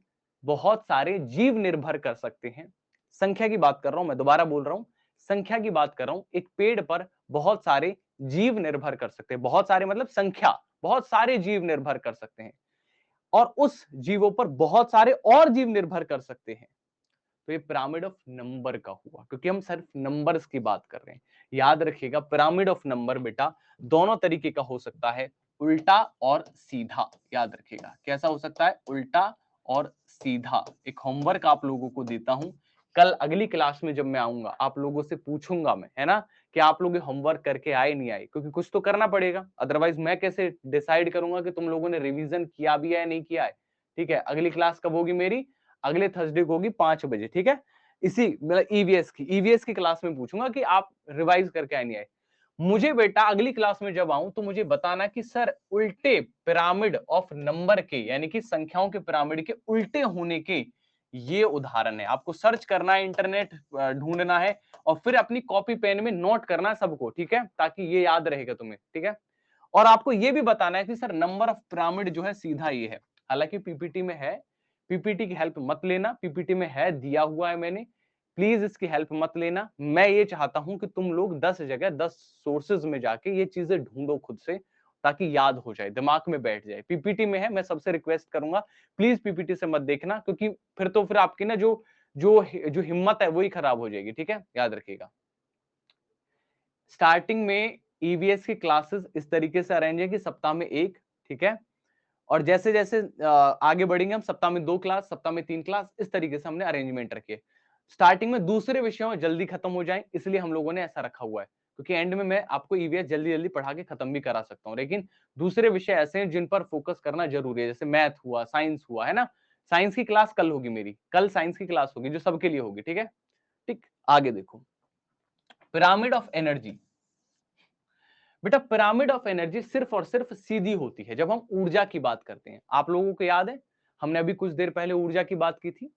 बहुत सारे जीव निर्भर कर सकते हैं, संख्या की बात कर रहा हूं मैं, दोबारा बोल रहा हूं, संख्या की बात कर रहा हूं। एक पेड़ पर बहुत सारे जीव निर्भर कर सकते हैं, बहुत सारे मतलब संख्या, बहुत सारे जीव निर्भर कर सकते हैं, और उस जीवों पर बहुत सारे और जीव निर्भर कर सकते हैं। तो ये पिरामिड ऑफ नंबर का हुआ, क्योंकि हम सिर्फ नंबर्स की बात कर रहे हैं। याद रखिएगा, पिरामिड ऑफ नंबर बेटा दोनों तरीके का हो सकता है, उल्टा और सीधा। याद रखिएगा कैसा हो सकता है, उल्टा और सीधा। एक होमवर्क आप लोगों को देता हूं, कल अगली क्लास में जब मैं आऊंगा आप लोगों से पूछूंगा मैं, है ना, कि आप लोग होमवर्क करके आए नहीं आए, क्योंकि कुछ तो करना पड़ेगा, अदरवाइज मैं कैसे डिसाइड करूंगा कि तुम लोगों ने रिवीजन किया भी है या नहीं किया है। ठीक है, अगली क्लास कब होगी मेरी, अगले थर्सडे को होगी 5 बजे। ठीक है, इसी मतलब ईवीएस की क्लास में पूछूंगा कि आप रिवाइज करके आए नहीं आए। मुझे बेटा अगली क्लास में जब आऊं तो मुझे बताना कि सर उल्टे पिरामिड ऑफ नंबर के, यानी कि संख्याओं के पिरामिड के उल्टे होने के ये उदाहरण है। आपको सर्च करना है, इंटरनेट ढूंढना है और फिर अपनी कॉपी पेन में नोट करना है सबको, ठीक है, ताकि ये याद रहेगा तुम्हें। ठीक है, और आपको ये भी बताना है कि सर नंबर ऑफ पिरामिड जो है सीधा ये है। हालांकि पीपीटी में है, पीपीटी की हेल्प मत लेना, पीपीटी में है, दिया हुआ है मैंने, प्लीज इसकी हेल्प मत लेना। मैं ये चाहता हूं कि तुम लोग 10 जगह 10 सोर्सेज में जाके ये चीजें ढूंढो खुद से, ताकि याद हो जाए, दिमाग में बैठ जाए। पीपीटी में है, मैं सबसे रिक्वेस्ट करूंगा प्लीज पीपीटी से मत देखना, क्योंकि फिर आपकी ना जो जो जो हिम्मत है वही खराब हो जाएगी। ठीक है, याद रखिएगा। स्टार्टिंग में ईवीएस की क्लासेस इस तरीके से अरेंज है कि सप्ताह में एक, ठीक है, और जैसे जैसे आगे बढ़ेंगे हम, सप्ताह में 2 क्लास, सप्ताह में 3 क्लास, इस तरीके से हमने अरेंजमेंट रखी है। स्टार्टिंग में दूसरे विषयों जल्दी खत्म हो जाए, इसलिए हम लोगों ने ऐसा रखा हुआ है, क्योंकि एंड में मैं आपको ईवीएस जल्दी जल्दी पढ़ा के खत्म भी करा सकता हूँ। लेकिन दूसरे विषय ऐसे हैं जिन पर फोकस करना जरूरी है, जैसे मैथ हुआ, साइंस हुआ, है ना। साइंस की क्लास कल होगी मेरी, कल साइंस की क्लास होगी जो सबके लिए होगी। ठीक है, ठीक, आगे देखो, पिरामिड ऑफ एनर्जी। बेटा पिरामिड ऑफ एनर्जी सिर्फ और सिर्फ सीधी होती है जब हम ऊर्जा की बात करते हैं। आप लोगों को याद है, हमने अभी कुछ देर पहले ऊर्जा की बात की थी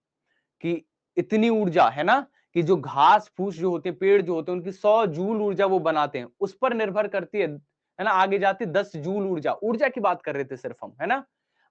कि इतनी ऊर्जा है ना, कि जो घास फूस जो होते हैं, पेड़ जो होते हैं, उनकी 100 जूल ऊर्जा वो बनाते हैं, उस पर निर्भर करती है ना, आगे जाती 10 जूल ऊर्जा। ऊर्जा की बात कर रहे थे सिर्फ हम, है ना।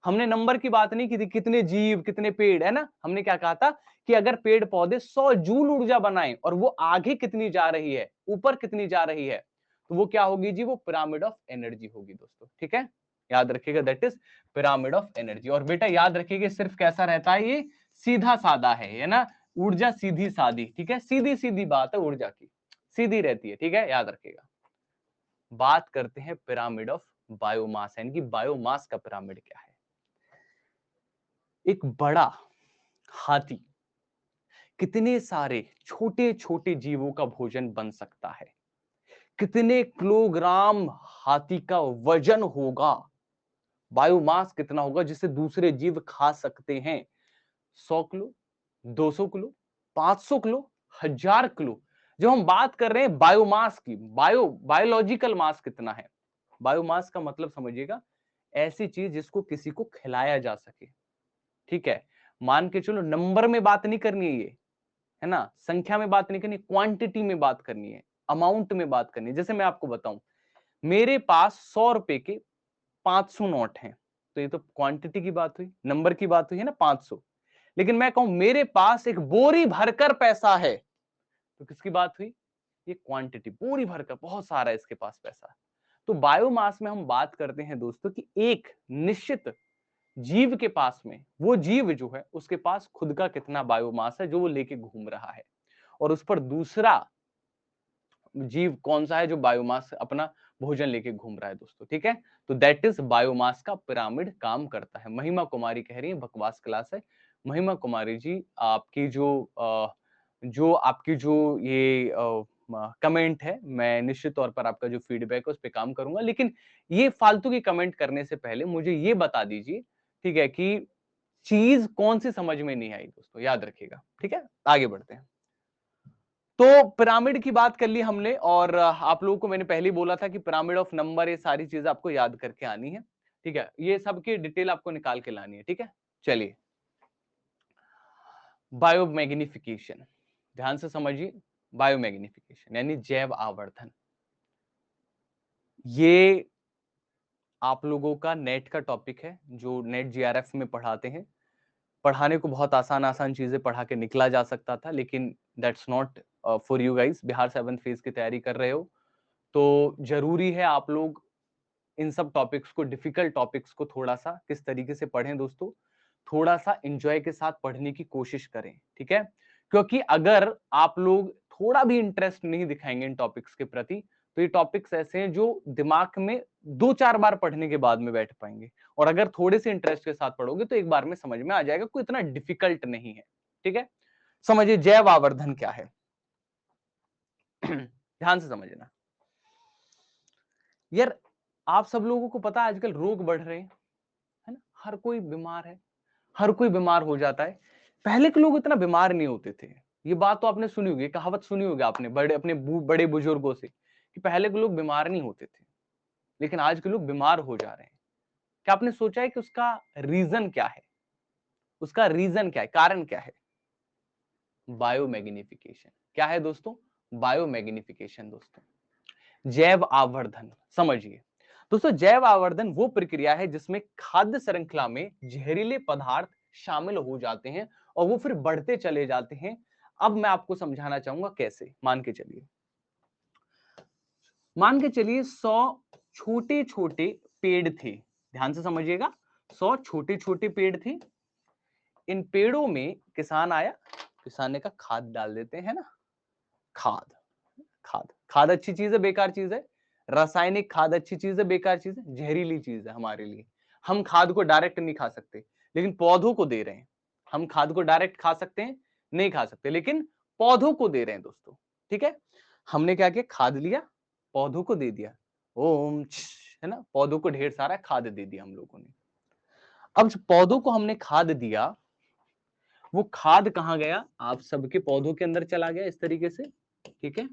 हमने नंबर की बात नहीं की थी, कितने जीव कितने पेड़, है ना। हमने क्या कहा था कि अगर पेड़ पौधे 100 जूल ऊर्जा बनाएं और वो आगे कितनी जा रही है, ऊपर कितनी जा रही है, तो वो क्या होगी जी, वो पिरामिड ऑफ एनर्जी होगी दोस्तों। ठीक है, याद रखिएगा, that is pyramid of energy. और बेटा याद रखिएगा सिर्फ कैसा रहता है, ये सीधा साधा है ना, ऊर्जा सीधी सादी। ठीक है, सीधी सीधी बात है ऊर्जा की, सीधी रहती है। ठीक है, याद रखिएगा। बात करते हैं पिरामिड ऑफ बायोमास, यानी कि बायोमास का पिरामिड क्या है। एक बड़ा हाथी कितने सारे छोटे छोटे जीवों का भोजन बन सकता है, कितने किलोग्राम हाथी का वजन होगा, बायोमास कितना होगा जिसे दूसरे जीव खा सकते हैं। 100 किलो, 200 किलो, 500 किलो, 1000 किलो। जब हम बात कर रहे हैं बायोमास की, बायोलॉजिकल मास कितना है, बायोमास का मतलब समझिएगा ऐसी चीज जिसको किसी को खिलाया जा सके। ठीक है, मान के चलो, नंबर में बात नहीं करनी है ये, है ना, संख्या में बात नहीं करनी, क्वांटिटी में बात करनी है, अमाउंट में बात करनी है। जैसे मैं आपको बताऊं, मेरे पास 100 रुपए के 500 नोट हैं, तो ये तो क्वांटिटी की बात हुई, नंबर की बात हुई, है ना, 500। लेकिन मैं कहूं मेरे पास एक बोरी भरकर पैसा है, तो किसकी बात हुई, ये क्वांटिटी, बोरी भरकर बहुत सारा है इसके पास पैसा। तो बायोमास में हम बात करते हैं दोस्तों कि एक निश्चित जीव के पास में, वो जीव जो है उसके पास खुद का कितना बायोमास है जो वो लेके घूम रहा है, और उस पर दूसरा जीव कौन सा है जो बायोमास अपना भोजन लेके घूम रहा है दोस्तों। ठीक है, तो दैट इज बायोमास का पिरामिड काम करता है। महिमा कुमारी कह रही है बकवास क्लास है। महिमा कुमारी जी, आपकी जो आपकी जो ये कमेंट है, मैं निश्चित तौर पर आपका जो फीडबैक है उस पर काम करूंगा, लेकिन ये फालतू की कमेंट करने से पहले मुझे ये बता दीजिए, ठीक है, कि चीज कौन सी समझ में नहीं आई दोस्तों, याद रखिएगा। ठीक है, आगे बढ़ते हैं। तो पिरामिड की बात कर ली हमने, और आप लोगों को मैंने पहले ही बोला था कि पिरामिड ऑफ नंबर, ये सारी चीजें आपको याद करके आनी है। ठीक है, ये सबकी डिटेल आपको निकाल के लानी है। ठीक है, चलिए, बायोमैग्निफिकेशन, ध्यान से समझिए। बायोमैग्निफिकेशन यानी जैव आवर्धन, ये आप लोगों का नेट का टॉपिक है, जो नेट जीआरएफ में पढ़ाते हैं। पढ़ाने को बहुत आसान आसान चीजें पढ़ा के निकला जा सकता था, लेकिन that's not for you guys. Bihar 7th phase की तैयारी कर रहे हो तो जरूरी है आप लोग इन सब टॉपिक्स को, डिफिकल्ट टॉपिक्स को थोड़ा सा किस तरीके से पढ़ें दोस्तों, थोड़ा सा एंजॉय के साथ पढ़ने की कोशिश करें। ठीक है, क्योंकि अगर आप लोग थोड़ा भी इंटरेस्ट नहीं दिखाएंगे इन टॉपिक्स के प्रति, तो ये टॉपिक्स ऐसे हैं जो दिमाग में 2-4 बार पढ़ने के बाद में बैठ पाएंगे, और अगर थोड़े से इंटरेस्ट के साथ पढ़ोगे तो एक बार में समझ में आ जाएगा, कोई इतना डिफिकल्ट नहीं है। ठीक है, समझिए जैव आवर्धन क्या है। ध्यान से समझना यार। आप सब लोगों को पता है आजकल रोग बढ़ रहे हैं, है ना, हर कोई बीमार है, हर कोई बीमार हो जाता है। पहले के लोग इतना बीमार नहीं होते थे। ये बात तो आपने सुनी होगी, कहावत सुनी होगी आपने बड़े अपने बड़े बुजुर्गों से, कि पहले के लोग बीमार नहीं होते थे, लेकिन आज के लोग बीमार हो जा रहे हैं। क्या आपने सोचा है कि उसका रीजन क्या है? उसका रीजन क्या है, कारण क्या है? बायोमैग्निफिकेशन। क्या है दोस्तों? बायोमैग्निफिकेशन दोस्तों, जैव आवर्धन। समझिए दोस्तों, जैव आवर्धन वो प्रक्रिया है जिसमें खाद्य श्रृंखला में जहरीले पदार्थ शामिल हो जाते हैं और वो फिर बढ़ते चले जाते हैं। अब मैं आपको समझाना चाहूंगा कैसे। मान के चलिए 100 छोटे छोटे पेड़ थे। ध्यान से समझिएगा, 100 छोटे छोटे पेड़ थे। इन पेड़ों में किसान आया, किसान ने कहा खाद डाल देते हैं ना। खाद, खाद, खाद अच्छी चीज है बेकार चीज है? रासायनिक खाद अच्छी चीज है बेकार चीज है? जहरीली चीज है हमारे लिए। हम खाद को डायरेक्ट नहीं खा सकते, लेकिन पौधों को दे रहे हैं। हम खाद को डायरेक्ट खा सकते हैं? नहीं खा सकते, लेकिन पौधों को दे रहे हैं दोस्तों। ठीक है, हमने क्या किया, खाद लिया, पौधों को दे दिया। ओम है ना, पौधों को ढेर सारा खाद दे दिया हम लोगों ने। अब जब पौधों को हमने खाद दिया, वो खाद कहां गया? आप सबके पौधों के अंदर चला गया इस तरीके से। ठीक है,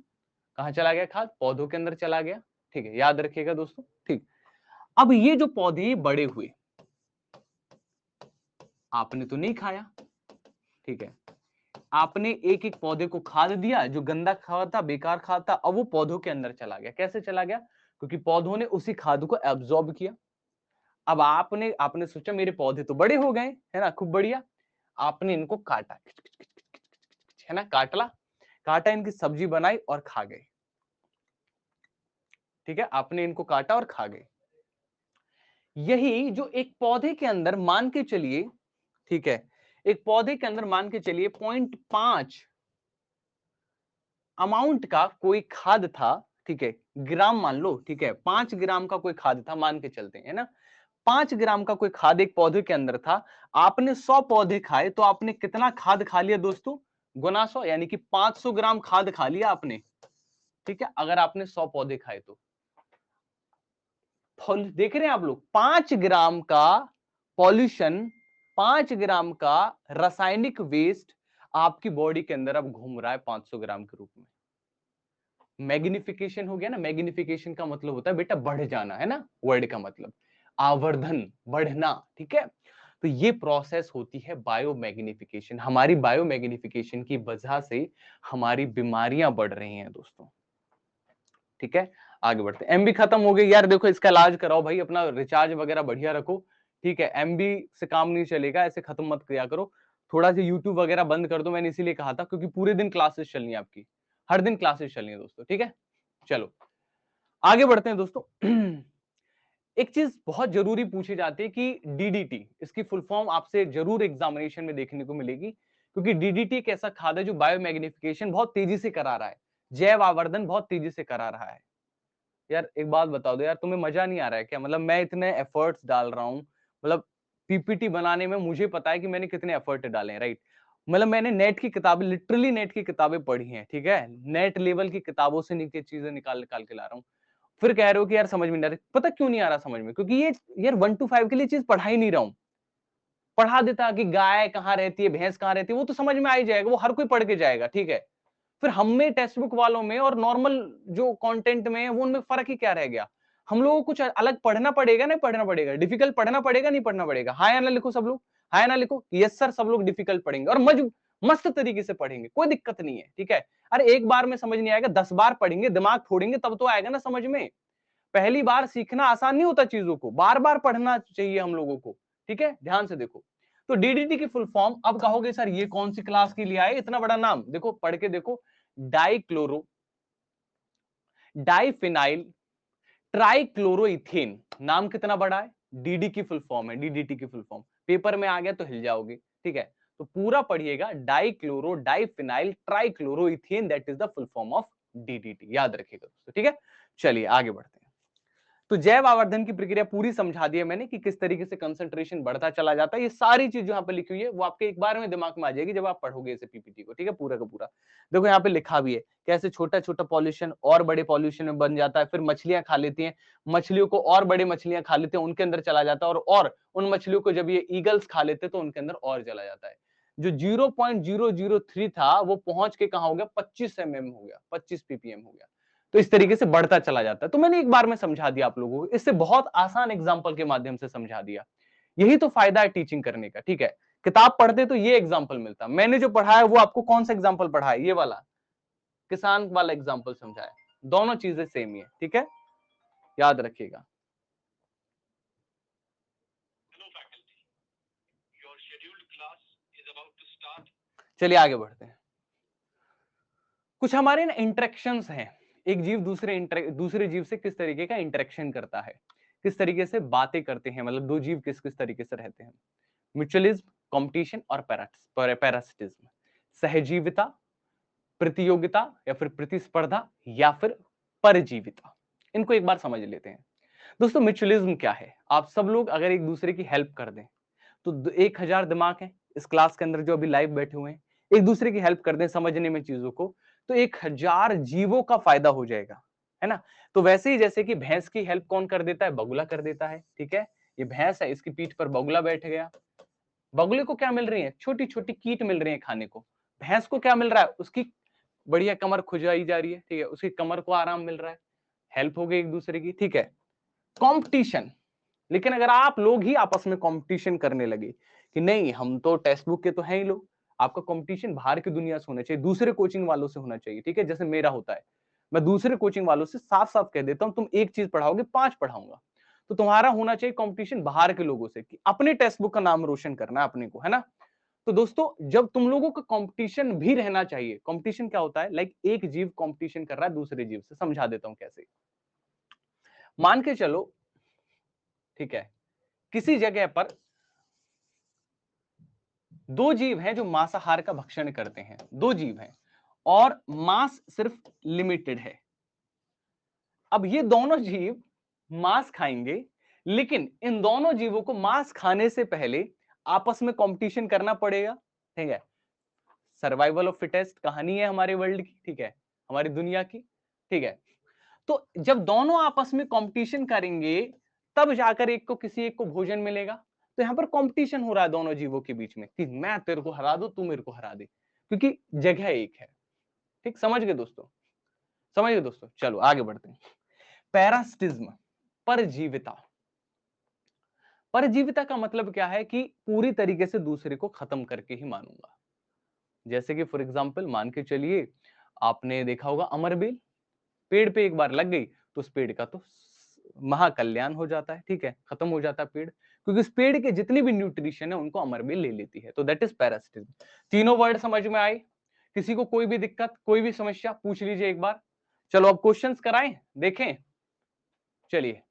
कहां चला गया खाद? पौधों के अंदर चला गया। ठीक है, याद रखिएगा दोस्तों। ठीक, अब ये जो पौधे बड़े हुए, आपने तो नहीं खाया, ठीक है, आपने एक एक पौधे को खाद दिया, जो गंदा खाद था, बेकार खाद था, अब वो पौधों के अंदर चला गया। कैसे चला गया? क्योंकि पौधों ने उसी खाद को एब्जॉर्ब किया। अब आपने आपने सोचा मेरे पौधे तो बड़े हो गए, है ना, खूब बढ़िया। आपने इनको काटा, है ना, काटला, काटा, इनकी सब्जी बनाई और खा गए। ठीक है, आपने इनको काटा और खा गए। यही जो एक पौधे के अंदर मान के चलिए, ठीक है, एक पौधे के अंदर मान के चलिए 0.5 अमाउंट का कोई खाद था। ठीक है, ग्राम मान लो, ठीक है, 5 ग्राम का कोई खाद था, मान के चलते हैं, है ना, 5 ग्राम का कोई खाद एक पौधे के अंदर था। आपने 100 पौधे खाए तो आपने कितना खाद खा लिया दोस्तों? गुना 100, यानी कि 500 ग्राम खाद खा लिया आपने। ठीक है, अगर आपने 100 पौधे खाए तो देख रहे हैं आप लोग, 5 ग्राम का पॉल्यूशन, 5 ग्राम का रासायनिक वेस्ट आपकी बॉडी के अंदर अब घूम रहा है 500 ग्राम के रूप में। मैग्निफिकेशन हो गया ना। मैग्निफिकेशन का मतलब होता है बेटा बढ़ जाना, है ना, वर्ड का मतलब आवर्धन, बढ़ना। ठीक है, तो ये प्रोसेस होती है बायोमैग्निफिकेशन। हमारी बायोमैग्निफिकेशन की वजह से हमारी बीमारियां बढ़ रही हैं दोस्तों। ठीक है, आगे बढ़ते हैं। एमबी खत्म हो गई यार, देखो इसका इलाज कराओ भाई, अपना रिचार्ज वगैरह बढ़िया रखो। ठीक है, एमबी से काम नहीं चलेगा, ऐसे खत्म मत किया करो। थोड़ा सा यूट्यूब वगैरह बंद कर दो, मैंने इसीलिए कहा था, क्योंकि पूरे दिन क्लासेस चलनी है आपकी, हर दिन क्लासेस चलनी है दोस्तों। ठीक है, चलो आगे बढ़ते हैं दोस्तों। एक चीज बहुत जरूरी पूछी जाती है कि डीडीटी, इसकी फुल फॉर्म आपसे जरूर एग्जामिनेशन में देखने को मिलेगी, क्योंकि डीडीटी एक ऐसा खाद है जो बायोमैग्निफिकेशन बहुत तेजी से करा रहा है, जैव आवर्धन बहुत तेजी से करा रहा है। यार एक बात बता दो यार, तुम्हें मजा नहीं आ रहा है क्या? मतलब मैं इतने एफर्ट्स डाल रहा हूँ, मतलब पीपीटी बनाने में मुझे पता है कि मैंने कितने एफर्ट डाले हैं, राइट। मतलब मैंने नेट की किताबें, लिटरली नेट की किताबें पढ़ी हैं, ठीक है, नेट लेवल की किताबों से नीचे चीजें निकाल निकाल के ला रहा हूँ। फिर कह रहे हो कि यार समझ में नहीं आ रहा। पता क्यों नहीं आ रहा समझ में? क्योंकि ये यार 1 to 5 के लिए चीज पढ़ा ही नहीं रहा हूँ। पढ़ा देता कि गाय कहाँ रहती है, भैंस कहाँ रहती है, वो तो समझ में आ ही जाएगा, वो हर कोई पढ़ के जाएगा। ठीक है, फिर हम में, टेक्स्ट बुक वालों में और नॉर्मल जो कंटेंट में है, वो उनमें फर्क ही क्या रह गया? हम लोगों को कुछ अलग पढ़ना पड़ेगा, नहीं पढ़ना पड़ेगा? डिफिकल्ट पढ़ना पड़ेगा, नहीं पढ़ना पड़ेगा? हाँ या ना लिखो सब लोग, हाँ या ना लिखो। यस सर, सब लोग डिफिकल्ट पढ़ेंगे और मस्त तरीके से पढ़ेंगे, कोई दिक्कत नहीं है। ठीक है, अरे एक बार में समझ नहीं आएगा, 10 बार पढ़ेंगे, दिमाग फोड़ेंगे, तब तो आएगा ना समझ में। पहली बार सीखना आसान नहीं होता, चीजों को बार बार पढ़ना चाहिए हम लोगों को। ठीक है, ध्यान से देखो। तो डीडीटी की फुल फॉर्म, अब कहोगे सर ये कौन सी क्लास के लिए आए इतना बड़ा नाम? देखो पढ़ के देखो, डाइक्लोरो डाइफिनाइल ट्राइक्लोरोइथेन। नाम कितना बड़ा है? डीडी की फुल फॉर्म है, डीडीटी की फुल फॉर्म। पेपर में आ गया तो हिल जाओगे। ठीक है, तो पूरा पढ़िएगा, dichloro diphenyl trichloroethane, that is the full form of DDT, याद रखिएगा दोस्तों, ठीक है। चलिए आगे बढ़ते हैं। तो जैव आवर्धन की प्रक्रिया पूरी समझा दी है मैंने कि किस तरीके से कंसंट्रेशन बढ़ता चला जाता है। ये सारी चीज जो यहाँ पे लिखी हुई है वो आपके एक बार में दिमाग में आ जाएगी जब आप पढ़ोगे इसे पीपीटी को, ठीक है, पूरा का पूरा। देखो यहाँ पे लिखा भी है कैसे छोटा छोटा पॉल्यूशन और बड़े पॉल्यूशन में बन जाता है, फिर मछलियां खा लेती हैं, मछलियों को और बड़े मछलियां खा लेते हैं, उनके अंदर चला जाता है, और उन मछलियों को जब ये ईगल्स खा लेते हैं तो उनके अंदर और चला जाता है। जो 0.003 था वो पहुंच के कहा हो गया 25 mm हो गया, 25 ppm हो गया। तो इस तरीके से बढ़ता चला जाता है। तो मैंने एक बार में समझा दिया आप लोगों को, इससे बहुत आसान एग्जांपल के माध्यम से समझा दिया। यही तो फायदा है टीचिंग करने का, ठीक है। किताब पढ़ते तो ये एग्जांपल मिलता, मैंने जो पढ़ा है वो आपको कौन सा एग्जांपल पढ़ा है, ये वाला किसान वाला एग्जांपल समझाया। दोनों चीजें सेम ही है, ठीक है, याद रखिएगा। चलिए आगे बढ़ते हैं। कुछ हमारे ना इंटरेक्शंस हैं, एक जीव दूसरे जीव से किस तरीके का इंटरेक्शन करता है, किस तरीके से बातें करते हैं, मतलब दो जीव किस किस तरीके से रहते हैं। म्यूचुअलिज्म, कंपटीशन और पैरासिटिज्म। सहजीविता, प्रतियोगिता या फिर प्रतिस्पर्धा या फिर परजीविता। इनको एक बार समझ लेते हैं। दोस्तों म्यूचुअलिज्म क्या है, आप सब लोग अगर एक दूसरे की हेल्प कर दें, तो 1000 दिमाग है इस क्लास के अंदर जो अभी लाइव बैठे हुए हैं, एक दूसरे की हेल्प कर दें समझने में चीजों को, तो 1000 जीवों का फायदा हो जाएगा, है ना। तो वैसे ही जैसे कि भैंस की हेल्प कौन कर देता है, बगुला कर देता है, ठीक है। ये भैंस है, इसकी पीठ पर बगुला बैठ गया, बगुले को क्या मिल रही है, छोटी छोटी कीट मिल रही है खाने को। भैंस को क्या मिल रहा है, उसकी बढ़िया कमर खुजाई जा रही है, ठीक है, उसकी कमर को आराम मिल रहा है, हेल्प हो गई एक दूसरे की, ठीक है। कंपटीशन, लेकिन अगर आप लोग ही आपस में कंपटीशन करने लगे कि नहीं हम तो टेक्स्ट बुक के तो हैं ही लोग, आपका कंपटीशन बाहर की दुनिया से होना चाहिए, दूसरे कोचिंग वालों से होना चाहिए, ठीक है। जैसे मेरा होता है, मैं दूसरे कोचिंग वालों से साफ साफ कह देता हूं तुम एक चीज पढ़ाओगे 5 पढ़ाऊंगा, तो तुम्हारा होना चाहिए कंपटीशन बाहर के लोगों से कि अपने टेक्स्ट बुक का नाम रोशन करना है अपने को, है ना। तो दोस्तों जब तुम लोगों का कंपटीशन भी रहना चाहिए, कंपटीशन क्या होता है, लाइक एक जीव कंपटीशन कर रहा है दूसरे जीव से, समझा देता हूं कैसे। मान के चलो, ठीक है, किसी जगह पर दो जीव हैं जो मांसाहार का भक्षण करते हैं, दो जीव हैं और मांस सिर्फ लिमिटेड है। अब ये दोनों जीव मांस खाएंगे, लेकिन इन दोनों जीवों को मांस खाने से पहले आपस में कंपटीशन करना पड़ेगा, ठीक है। सर्वाइवल ऑफ फिटेस्ट कहानी है हमारे वर्ल्ड की, ठीक है, हमारी दुनिया की, ठीक है। तो जब दोनों आपस में कंपटीशन करेंगे तब जाकर एक को किसी एक को भोजन मिलेगा। तो यहां पर कंपटीशन हो रहा है दोनों जीवों के बीच में कि मैं तेरे को हरा दूं, तू मेरे को हरा दे, क्योंकि जगह एक है। ठीक, समझ गए दोस्तों, समझ गए दोस्तों। चलो आगे बढ़ते हैं। पैरासिटिज्म, परजीविता। परजीविता का मतलब क्या है कि पूरी तरीके से दूसरे को खत्म करके ही मानूंगा। जैसे कि फॉर एग्जाम्पल मान के चलिए, आपने देखा होगा अमरबेल, पेड़ पे एक बार लग गई तो उस पेड़ का तो महाकल्याण हो जाता है, ठीक है, खत्म हो जाता है पेड़, क्योंकि उस पेड़ के जितनी भी न्यूट्रिशन है उनको अमरबेल ले लेती है। तो दैट इज पैरासिटिज्म। तीनों वर्ड समझ में आए, किसी को कोई भी दिक्कत कोई भी समस्या पूछ लीजिए एक बार। चलो अब क्वेश्चंस कराएं, देखें। चलिए,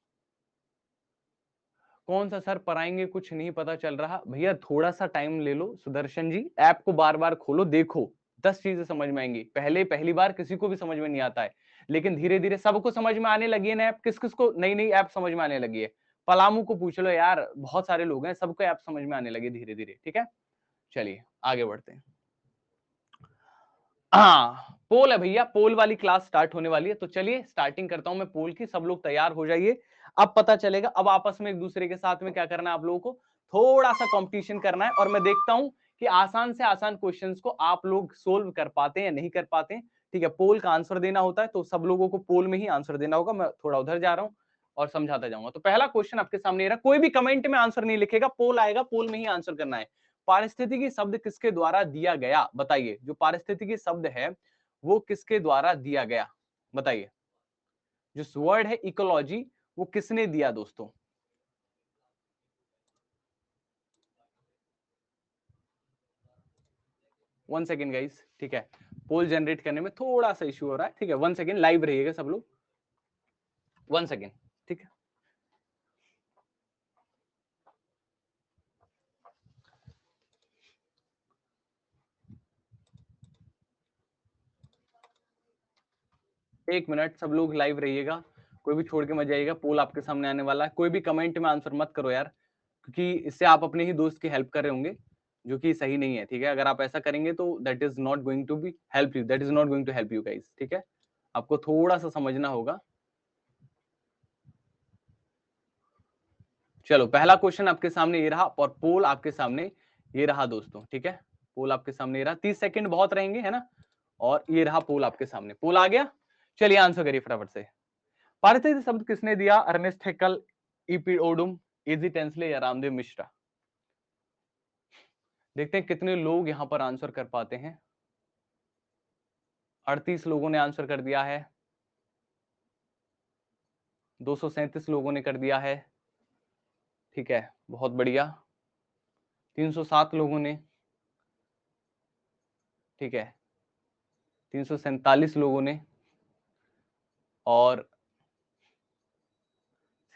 कौन सा सर पढ़ाएंगे कुछ नहीं पता चल रहा, भैया थोड़ा सा टाइम ले लो सुदर्शन जी, ऐप को बार बार खोलो, देखो 10 चीजें समझ में आएंगी। पहली बार किसी को भी समझ में नहीं आता है, लेकिन धीरे धीरे सबको समझ में आने लगी है ना ऐप। किस किस को नई नई ऐप समझ में आने लगी है, पलामू को पूछ लो यार, बहुत सारे लोग हैं, सबको ऐप समझ में आने लगी धीरे धीरे, ठीक है। चलिए आगे बढ़ते हैं। हाँ, पोल है भैया, पोल वाली क्लास स्टार्ट होने वाली है, तो चलिए स्टार्टिंग करता हूं मैं पोल की। सब लोग तैयार हो जाइए, अब पता चलेगा। अब आपस में एक दूसरे के साथ में क्या करना है, आप लोगों को थोड़ा सा कंपटीशन करना है, और मैं देखता हूं कि आसान से आसान क्वेश्चंस को आप लोग सोल्व कर पाते हैं या नहीं कर पाते हैं, ठीक है। पोल का आंसर देना होता है, तो सब लोगों को पोल में ही आंसर देना होगा। मैं थोड़ा उधर जा रहा हूं और समझाता जाऊंगा। तो पहला क्वेश्चन आपके सामने रहा, कोई भी कमेंट में आंसर नहीं लिखेगा, पोल आएगा, पोल में ही आंसर करना है। पारिस्थितिकी शब्द किसके द्वारा दिया गया, बताइए। जो पारिस्थितिकी शब्द है वो किसके द्वारा दिया गया, बताइए। जो वर्ड है इकोलॉजी, वो किसने दिया दोस्तों। 1 सेकेंड गाइस, ठीक है, पोल जनरेट करने में थोड़ा सा इश्यू हो रहा है, ठीक है। 1 सेकेंड, लाइव रहिएगा सब लोग, 1 सेकेंड, ठीक है। 1 मिनट सब लोग लाइव रहिएगा, कोई भी छोड़ के मत जाइएगा, पोल आपके सामने आने वाला है। कोई भी कमेंट में आंसर मत करो यार, क्योंकि इससे आप अपने ही दोस्त की हेल्प कर रहे होंगे, जो कि सही नहीं है, ठीक है। अगर आप ऐसा करेंगे तो that is not going to be help you, that is not going to help you guys, ठीक है। आपको थोड़ा सा समझना होगा। चलो पहला क्वेश्चन आपके सामने ये रहा, और पोल आपके सामने ये रहा दोस्तों, ठीक है। पोल आपके सामने ये रहा, 30 सेकंड बहुत रहेंगे, है ना। और ये रहा पोल आपके सामने, पोल आ गया। चलिए आंसर करिए फटाफट से। पारिस्थितिक शब्द किसने दिया? अर्नेस्ट हैक्कल, इपिओडुम, इजी टेंसले या रामदेव मिश्रा? देखते हैं कितने लोग यहां पर आंसर कर पाते हैं। 38 लोगों ने आंसर कर दिया है, 237 लोगों ने कर दिया है, ठीक है, बहुत बढ़िया। 307 लोगों ने, ठीक है, 347 लोगों ने, और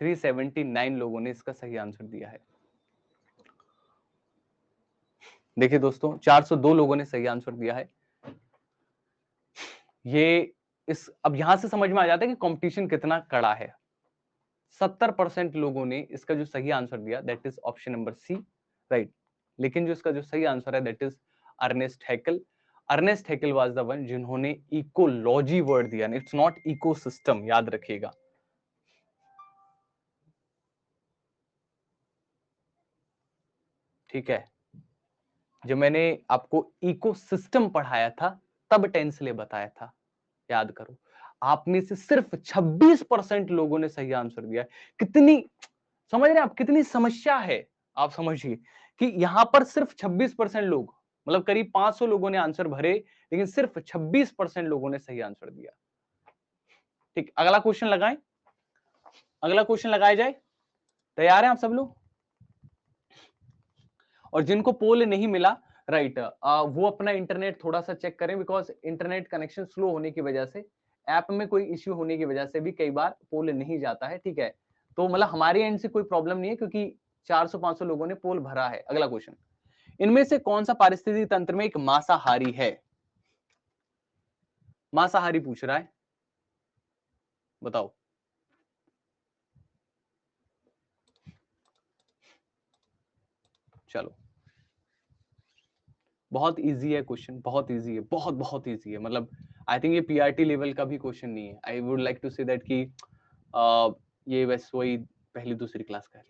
379 लोगों ने इसका सही आंसर दिया है। देखिए दोस्तों, 402 लोगों ने सही आंसर दिया है। ये इस अब यहां से समझ में आ जाता है कि कंपटीशन कितना कड़ा है। 70% लोगों ने इसका जो सही आंसर दिया that is option number C, right. लेकिन जो इसका जो सही आंसर है that is Ernest Haeckel. Ernest Haeckel was the one जिन्होंने इकोलॉजी वर्ड दिया, इट्स नॉट इकोसिस्टम, याद रखिएगा। ठीक है, जब मैंने आपको इकोसिस्टम पढ़ाया था तब टेंसले बताया था, याद करो। आप में से सिर्फ 26% लोगों ने सही आंसर दिया। कितनी, समझ रहे हैं आप, कितनी समस्या है। आप समझिए कि यहां पर सिर्फ 26% लोग, मतलब करीब 500 लोगों ने आंसर भरे, लेकिन सिर्फ 26% लोगों ने सही आंसर दिया। ठीक, अगला क्वेश्चन लगाएं, अगला क्वेश्चन लगाया जाए। तैयार हैं आप सब लोग? और जिनको पोल नहीं मिला, राइट, वो अपना इंटरनेट थोड़ा सा चेक करें, बिकॉज इंटरनेट कनेक्शन स्लो होने की वजह से, ऐप में कोई इश्यू होने की वजह से भी कई बार पोल नहीं जाता है, ठीक है। तो मतलब हमारे एंड से कोई प्रॉब्लम नहीं है, क्योंकि 400-500 लोगों ने पोल भरा है। अगला क्वेश्चन, इनमें से कौन सा पारिस्थितिक तंत्र में एक मांसाहारी है? मांसाहारी पूछ रहा है, बताओ। चलो, बहुत इजी है क्वेश्चन, बहुत इजी है, बहुत बहुत इजी है। मतलब आई थिंक ये पीआरटी लेवल का भी क्वेश्चन नहीं है। I would like to say that कि ये बस वही पहली दूसरी क्लास का है।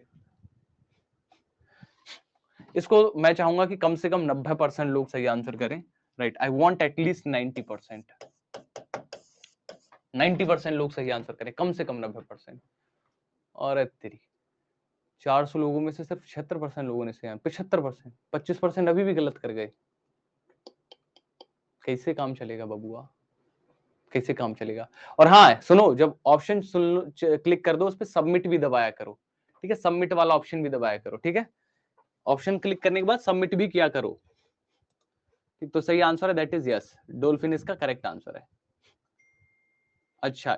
इसको मैं चाहूंगा कि कम से कम 90% लोग सही आंसर करें, राइट। आई वांट एटलीस्ट 90%, 90% लोग सही आंसर करें, कम से कम 90%। और तेरी 400 लोगों में से सिर्फ 76% लोगों ने सही, 75%, 25% अभी भी गलत कर गए। कैसे काम चलेगा बबुआ, कैसे काम चलेगा? और हाँ सुनो, जब ऑप्शन सुन क्लिक कर दो, उस पर सबमिट भी दबाया करो, ठीक है। सबमिट वाला ऑप्शन भी दबाया करो, ठीक है। ऑप्शन क्लिक करने के बाद सबमिट भी किया करो। ठीक, तो सही आंसर है दैट इज यस, डोल्फिन इसका करेक्ट आंसर है। अच्छा,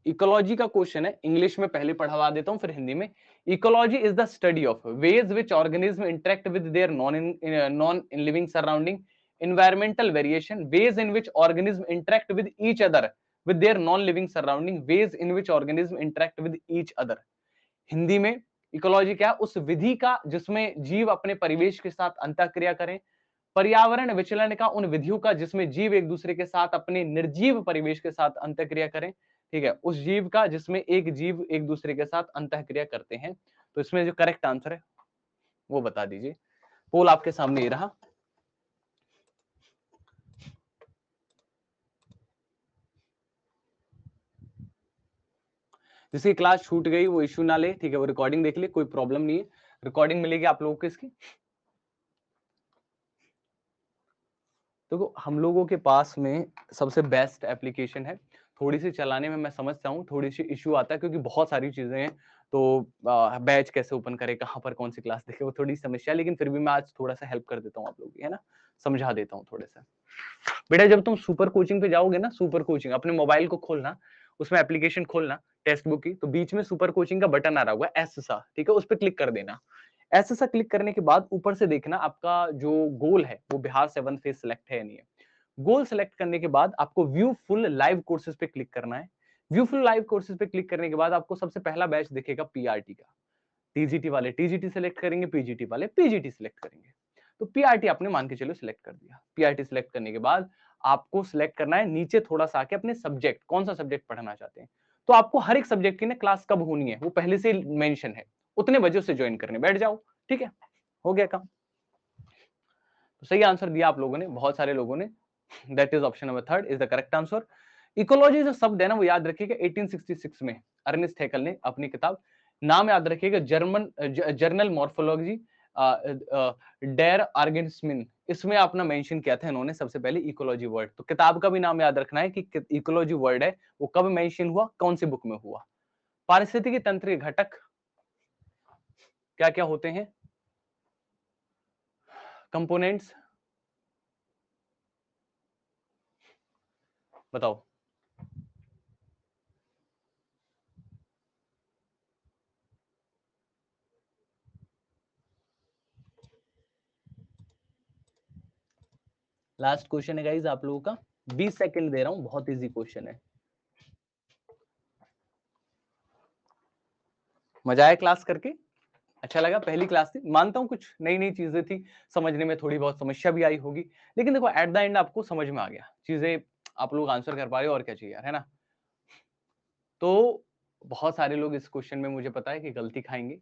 इकोलॉजी का क्वेश्चन है, इंग्लिश में पहले पढ़वा देता हूं फिर हिंदी में। Ecology is the study of ways which organism interact with their non in living surrounding, environmental variation, ways in which organism interact with each other with their non living surrounding, ways in which organism interact with each other। Hindi में इकोलॉजी क्या? उस विधि का जिसमें जीव अपने परिवेश के साथ अंतःक्रिया करें, पर्यावरण विचलन का उन विधियों का जिसमें जीव एक दूसरे के साथ अपने निर्जीव परिवेश के साथ अंतःक्रिया करें, ठीक है, उस जीव का जिसमें एक जीव एक दूसरे के साथ अंतःक्रिया करते हैं। तो इसमें जो करेक्ट आंसर है वो बता दीजिए। पोल आपके सामने ये रहा। जिसकी क्लास छूट गई वो इश्यू ना ले, ठीक है, वो रिकॉर्डिंग देख ले, कोई प्रॉब्लम नहीं है, रिकॉर्डिंग मिलेगी आप लोगों को इसकी। देखो हम लोगों के पास में सबसे बेस्ट एप्लीकेशन है, थोड़ी सी चलाने में मैं समझता हूँ, थोड़ी सी इश्यू आता है क्योंकि बहुत सारी चीजें हैं। तो बैच कैसे ओपन करे, कहाँ पर कौन सी क्लास देखे, वो थोड़ी समस्या है, लेकिन फिर भी मैं आज थोड़ा सा हेल्प कर देता हूँ आप लोगों की, है ना, समझा देता हूँ थोड़े सा। बेटा जब तुम सुपर कोचिंग पे जाओगे ना, सुपर कोचिंग अपने मोबाइल को खोलना, उसमें एप्लीकेशन खोलना टेक्स्ट बुक की, तो बीच में सुपर कोचिंग का बटन आ रहा होगा एस सा, ठीक है, उस पर क्लिक कर देना। ऐसा सा क्लिक करने के बाद ऊपर से देखना आपका जो गोल है वो बिहार 7th फेज सिलेक्ट है या नहीं है। गोल सेलेक्ट करने के बाद आपको व्यू फुल लाइव कोर्सेज पे क्लिक करना है। व्यू फुल लाइव कोर्सेज पे क्लिक करने के बाद आपको सबसे पहला बैच दिखेगा पीआरटी का। टीजीटी वाले टीजीटी सिलेक्ट करेंगे, पीजीटी वाले पीजीटी सिलेक्ट करेंगे। तो पीआरटी आपने मान के चलो सिलेक्ट कर दिया। पीआरटी सिलेक्ट करने के बाद आपको सिलेक्ट करना है नीचे थोड़ा सा आके अपने सब्जेक्ट, कौन सा सब्जेक्ट पढ़ना चाहते हैं। तो आपको हर एक सब्जेक्ट की ना क्लास कब होनी है वो पहले से मेंशन है, उतने बजे से ज्वाइन करने बैठ जाओ, ठीक है, हो गया काम। तो सही आंसर दिया आप लोगों ने, बहुत सारे लोगों ने। That is option number 3 is the correct answer. Ecology जो शब्द है ना वो याद रखिएगा 1866 में अर्नेस्ट हैकेल ने अपनी किताब, नाम याद रखिएगा, जर्नल मॉर्फोलॉजी डेर आर्गेनिस्मिन, इसमें अपना मेंशन किया था इन्होंने सबसे पहले इकोलॉजी वर्ड। तो किताब का भी नाम याद रखना है कि इकोलॉजी वर्ड है वो कब मेंशन हुआ, कौन सी बुक में हुआ। पारिस्थितिकी तंत्र के घटक क्या क्या होते हैं, कंपोनेंट्स बताओ। लास्ट क्वेश्चन है गाइस आप लोगों का, 20 सेकंड दे रहा हूं, बहुत इजी क्वेश्चन है। मजा आया क्लास करके, अच्छा लगा, पहली क्लास थी, मानता हूँ कुछ नई नई चीजें थी, समझने में थोड़ी बहुत समस्या भी आई होगी, लेकिन देखो एट द एंड आपको समझ में आ गया चीजें, आप लोग आंसर कर पा रहे हो, और क्या चाहिए यार, है ना। तो बहुत सारे लोग इस क्वेश्चन में मुझे पता है कि गलती खाएंगे,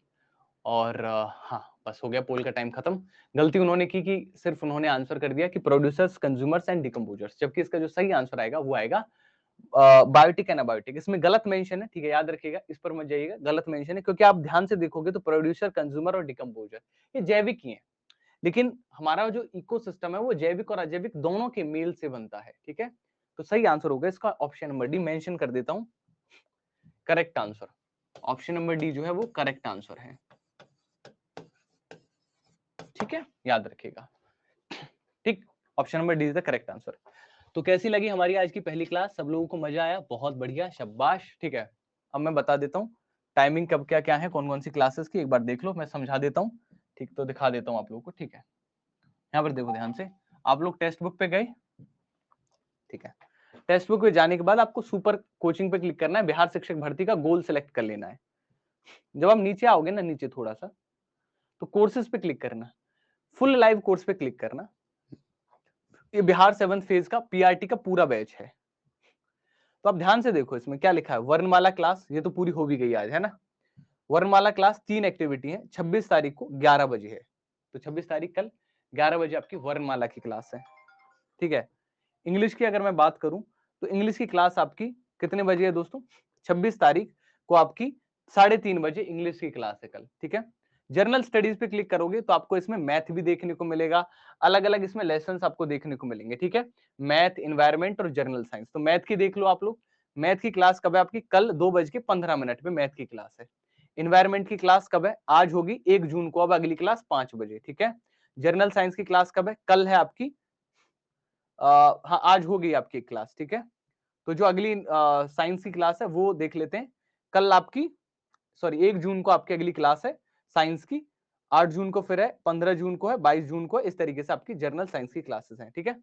और हाँ बस हो गया, पोल का टाइम खत्म। गलती उन्होंने की कि सिर्फ उन्होंने आंसर कर दिया कि प्रोड्यूसर्स, कंज्यूमर्स एंड डिकम्पोजर्स, जबकि इसका जो सही आंसर आएगा वो आएगा बायोटिक एंड अबायोटिक। इसमें गलत मेंशन है, ठीक है, याद रखिएगा, इस पर मत जाइएगा, गलत मेंशन है, क्योंकि आप ध्यान से देखोगे तो प्रोड्यूसर, कंज्यूमर और डिकम्पोजर ये जैविक ही है, लेकिन हमारा जो इकोसिस्टम है वो जैविक और अजैविक दोनों के मेल से बनता है, ठीक है। तो सही आंसर होगा इसका ऑप्शन नंबर डी, मेंशन कर देता हूं, correct answer. Option number D जो है वो करेक्ट आंसर है, ठीक है, याद रखिएगा, ठीक, option number D is the correct answer. तो कैसी लगी हमारी आज की पहली क्लास, सब लोगों को मजा आया, बहुत बढ़िया, शाबाश, ठीक है। अब मैं बता देता हूँ टाइमिंग कब क्या क्या है, कौन कौन सी क्लासेस की, एक बार देख लो, मैं समझा देता हूँ, ठीक, तो दिखा देता हूँ आप लोगों को, ठीक है। यहाँ पर देखो ध्यान से, आप लोग टेक्स्ट बुक पे गए, ठीक है, टेक्स्ट बुक पे जाने के बाद आपको सुपर कोचिंग पे क्लिक करना है, बिहार शिक्षक भर्ती का गोल सेलेक्ट कर लेना है। जब आप नीचे आओगे ना, नीचे थोड़ा सा, तो कोर्सेज पे क्लिक करना, फुल लाइव कोर्स पे क्लिक करना, ये बिहार 7th फेज का पीआरटी का पूरा बैच है। तो आप ध्यान से देखो इसमें क्या लिखा है, वर्णमाला क्लास, ये तो पूरी हो भी गई आज, है ना। वर्णमाला क्लास 3 एक्टिविटी है, 26 तारीख को 11 बजे है, तो 26 तारीख कल 11 बजे आपकी वर्णमाला की क्लास है, ठीक है। इंग्लिश की अगर मैं बात करूं तो इंग्लिश की क्लास आपकी कितने बजे है दोस्तों, 26 तारीख को आपकी 3:30 बजे इंग्लिश की क्लास है कल, ठीक है। जर्नल स्टडीज पे क्लिक करोगे तो आपको इसमें मैथ भी देखने को मिलेगा, अलग अलग इसमें लेसन आपको देखने को मिलेंगे, ठीक है। मैथ, इन्वायरमेंट और जर्नल साइंस, तो मैथ की देख लो आप लोग, मैथ की क्लास कब है आपकी, कल 2:15 पे मैथ की क्लास है। इन्वायरमेंट की क्लास कब है, आज होगी 1 जून को, अब अगली क्लास 5 बजे, ठीक है। जर्नल साइंस की क्लास कब है, कल है आपकी, हाँ आज होगी आपकी क्लास, ठीक है। तो जो अगली साइंस की क्लास है वो देख लेते हैं, कल आपकी, सॉरी 1 जून को आपकी अगली क्लास है साइंस की, 8 जून को फिर है, 15 जून को है, 22 जून को है, इस तरीके से आपकी जर्नल साइंस की क्लासेस हैं, ठीक है।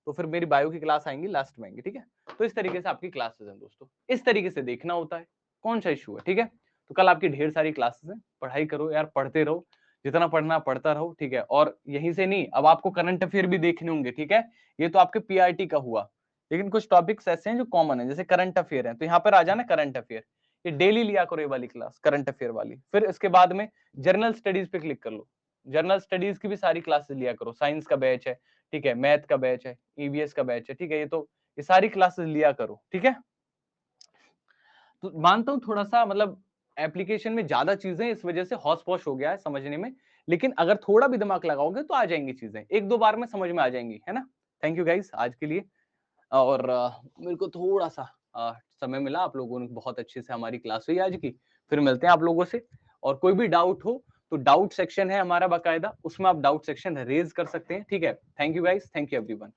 तो फिर मेरी बायो की क्लास आएंगी लास्ट में आएंगी, ठीक है। तो इस तरीके से आपकी क्लासेस हैं दोस्तों, इस तरीके से देखना होता है, कौन सा इशू है, ठीक है। तो कल आपकी ढेर सारी क्लासेस हैं, पढ़ाई करो यार, पढ़ते रहो, जितना पढ़ना पढ़ता रहो, ठीक है। और यहीं से नहीं, अब आपको करंट अफेयर भी देखने होंगे, ठीक है। ये तो आपके पीआरटी का हुआ, लेकिन कुछ टॉपिक्स ऐसे हैं जो कॉमन है, जैसे करंट अफेयर है, तो यहाँ पर आ जाना करंट अफेयर, ये डेली लिया करो ये वाली क्लास करंट अफेयर वाली। फिर इसके बाद में जर्नल स्टडीज पे क्लिक कर लो, जर्नल स्टडीज की भी सारी क्लासेस लिया करो, साइंस का बैच है, ठीक है, मैथ का बैच है, ईवीएस का बैच है, ठीक है, ये सारी क्लासेस लिया करो, ठीक है। तो मानता हूं थोड़ा सा मतलब एप्लीकेशन में ज्यादा चीजें इस वजह से हौस पौश हो गया है समझने में, लेकिन अगर थोड़ा भी दिमाग लगाओगे तो आ जाएंगी चीजें, 1-2 बार में समझ में आ जाएंगी, है ना। थैंक यू गाइस आज के लिए, और मेरे को थोड़ा सा समय मिला, आप लोगों ने बहुत अच्छे से हमारी क्लास हुई आज की, फिर मिलते हैं आप लोगों से, और कोई भी डाउट हो तो डाउट सेक्शन है हमारा बाकायदा, उसमें आप डाउट सेक्शन रेज कर सकते हैं, ठीक है। Thank you guys, thank you everyone.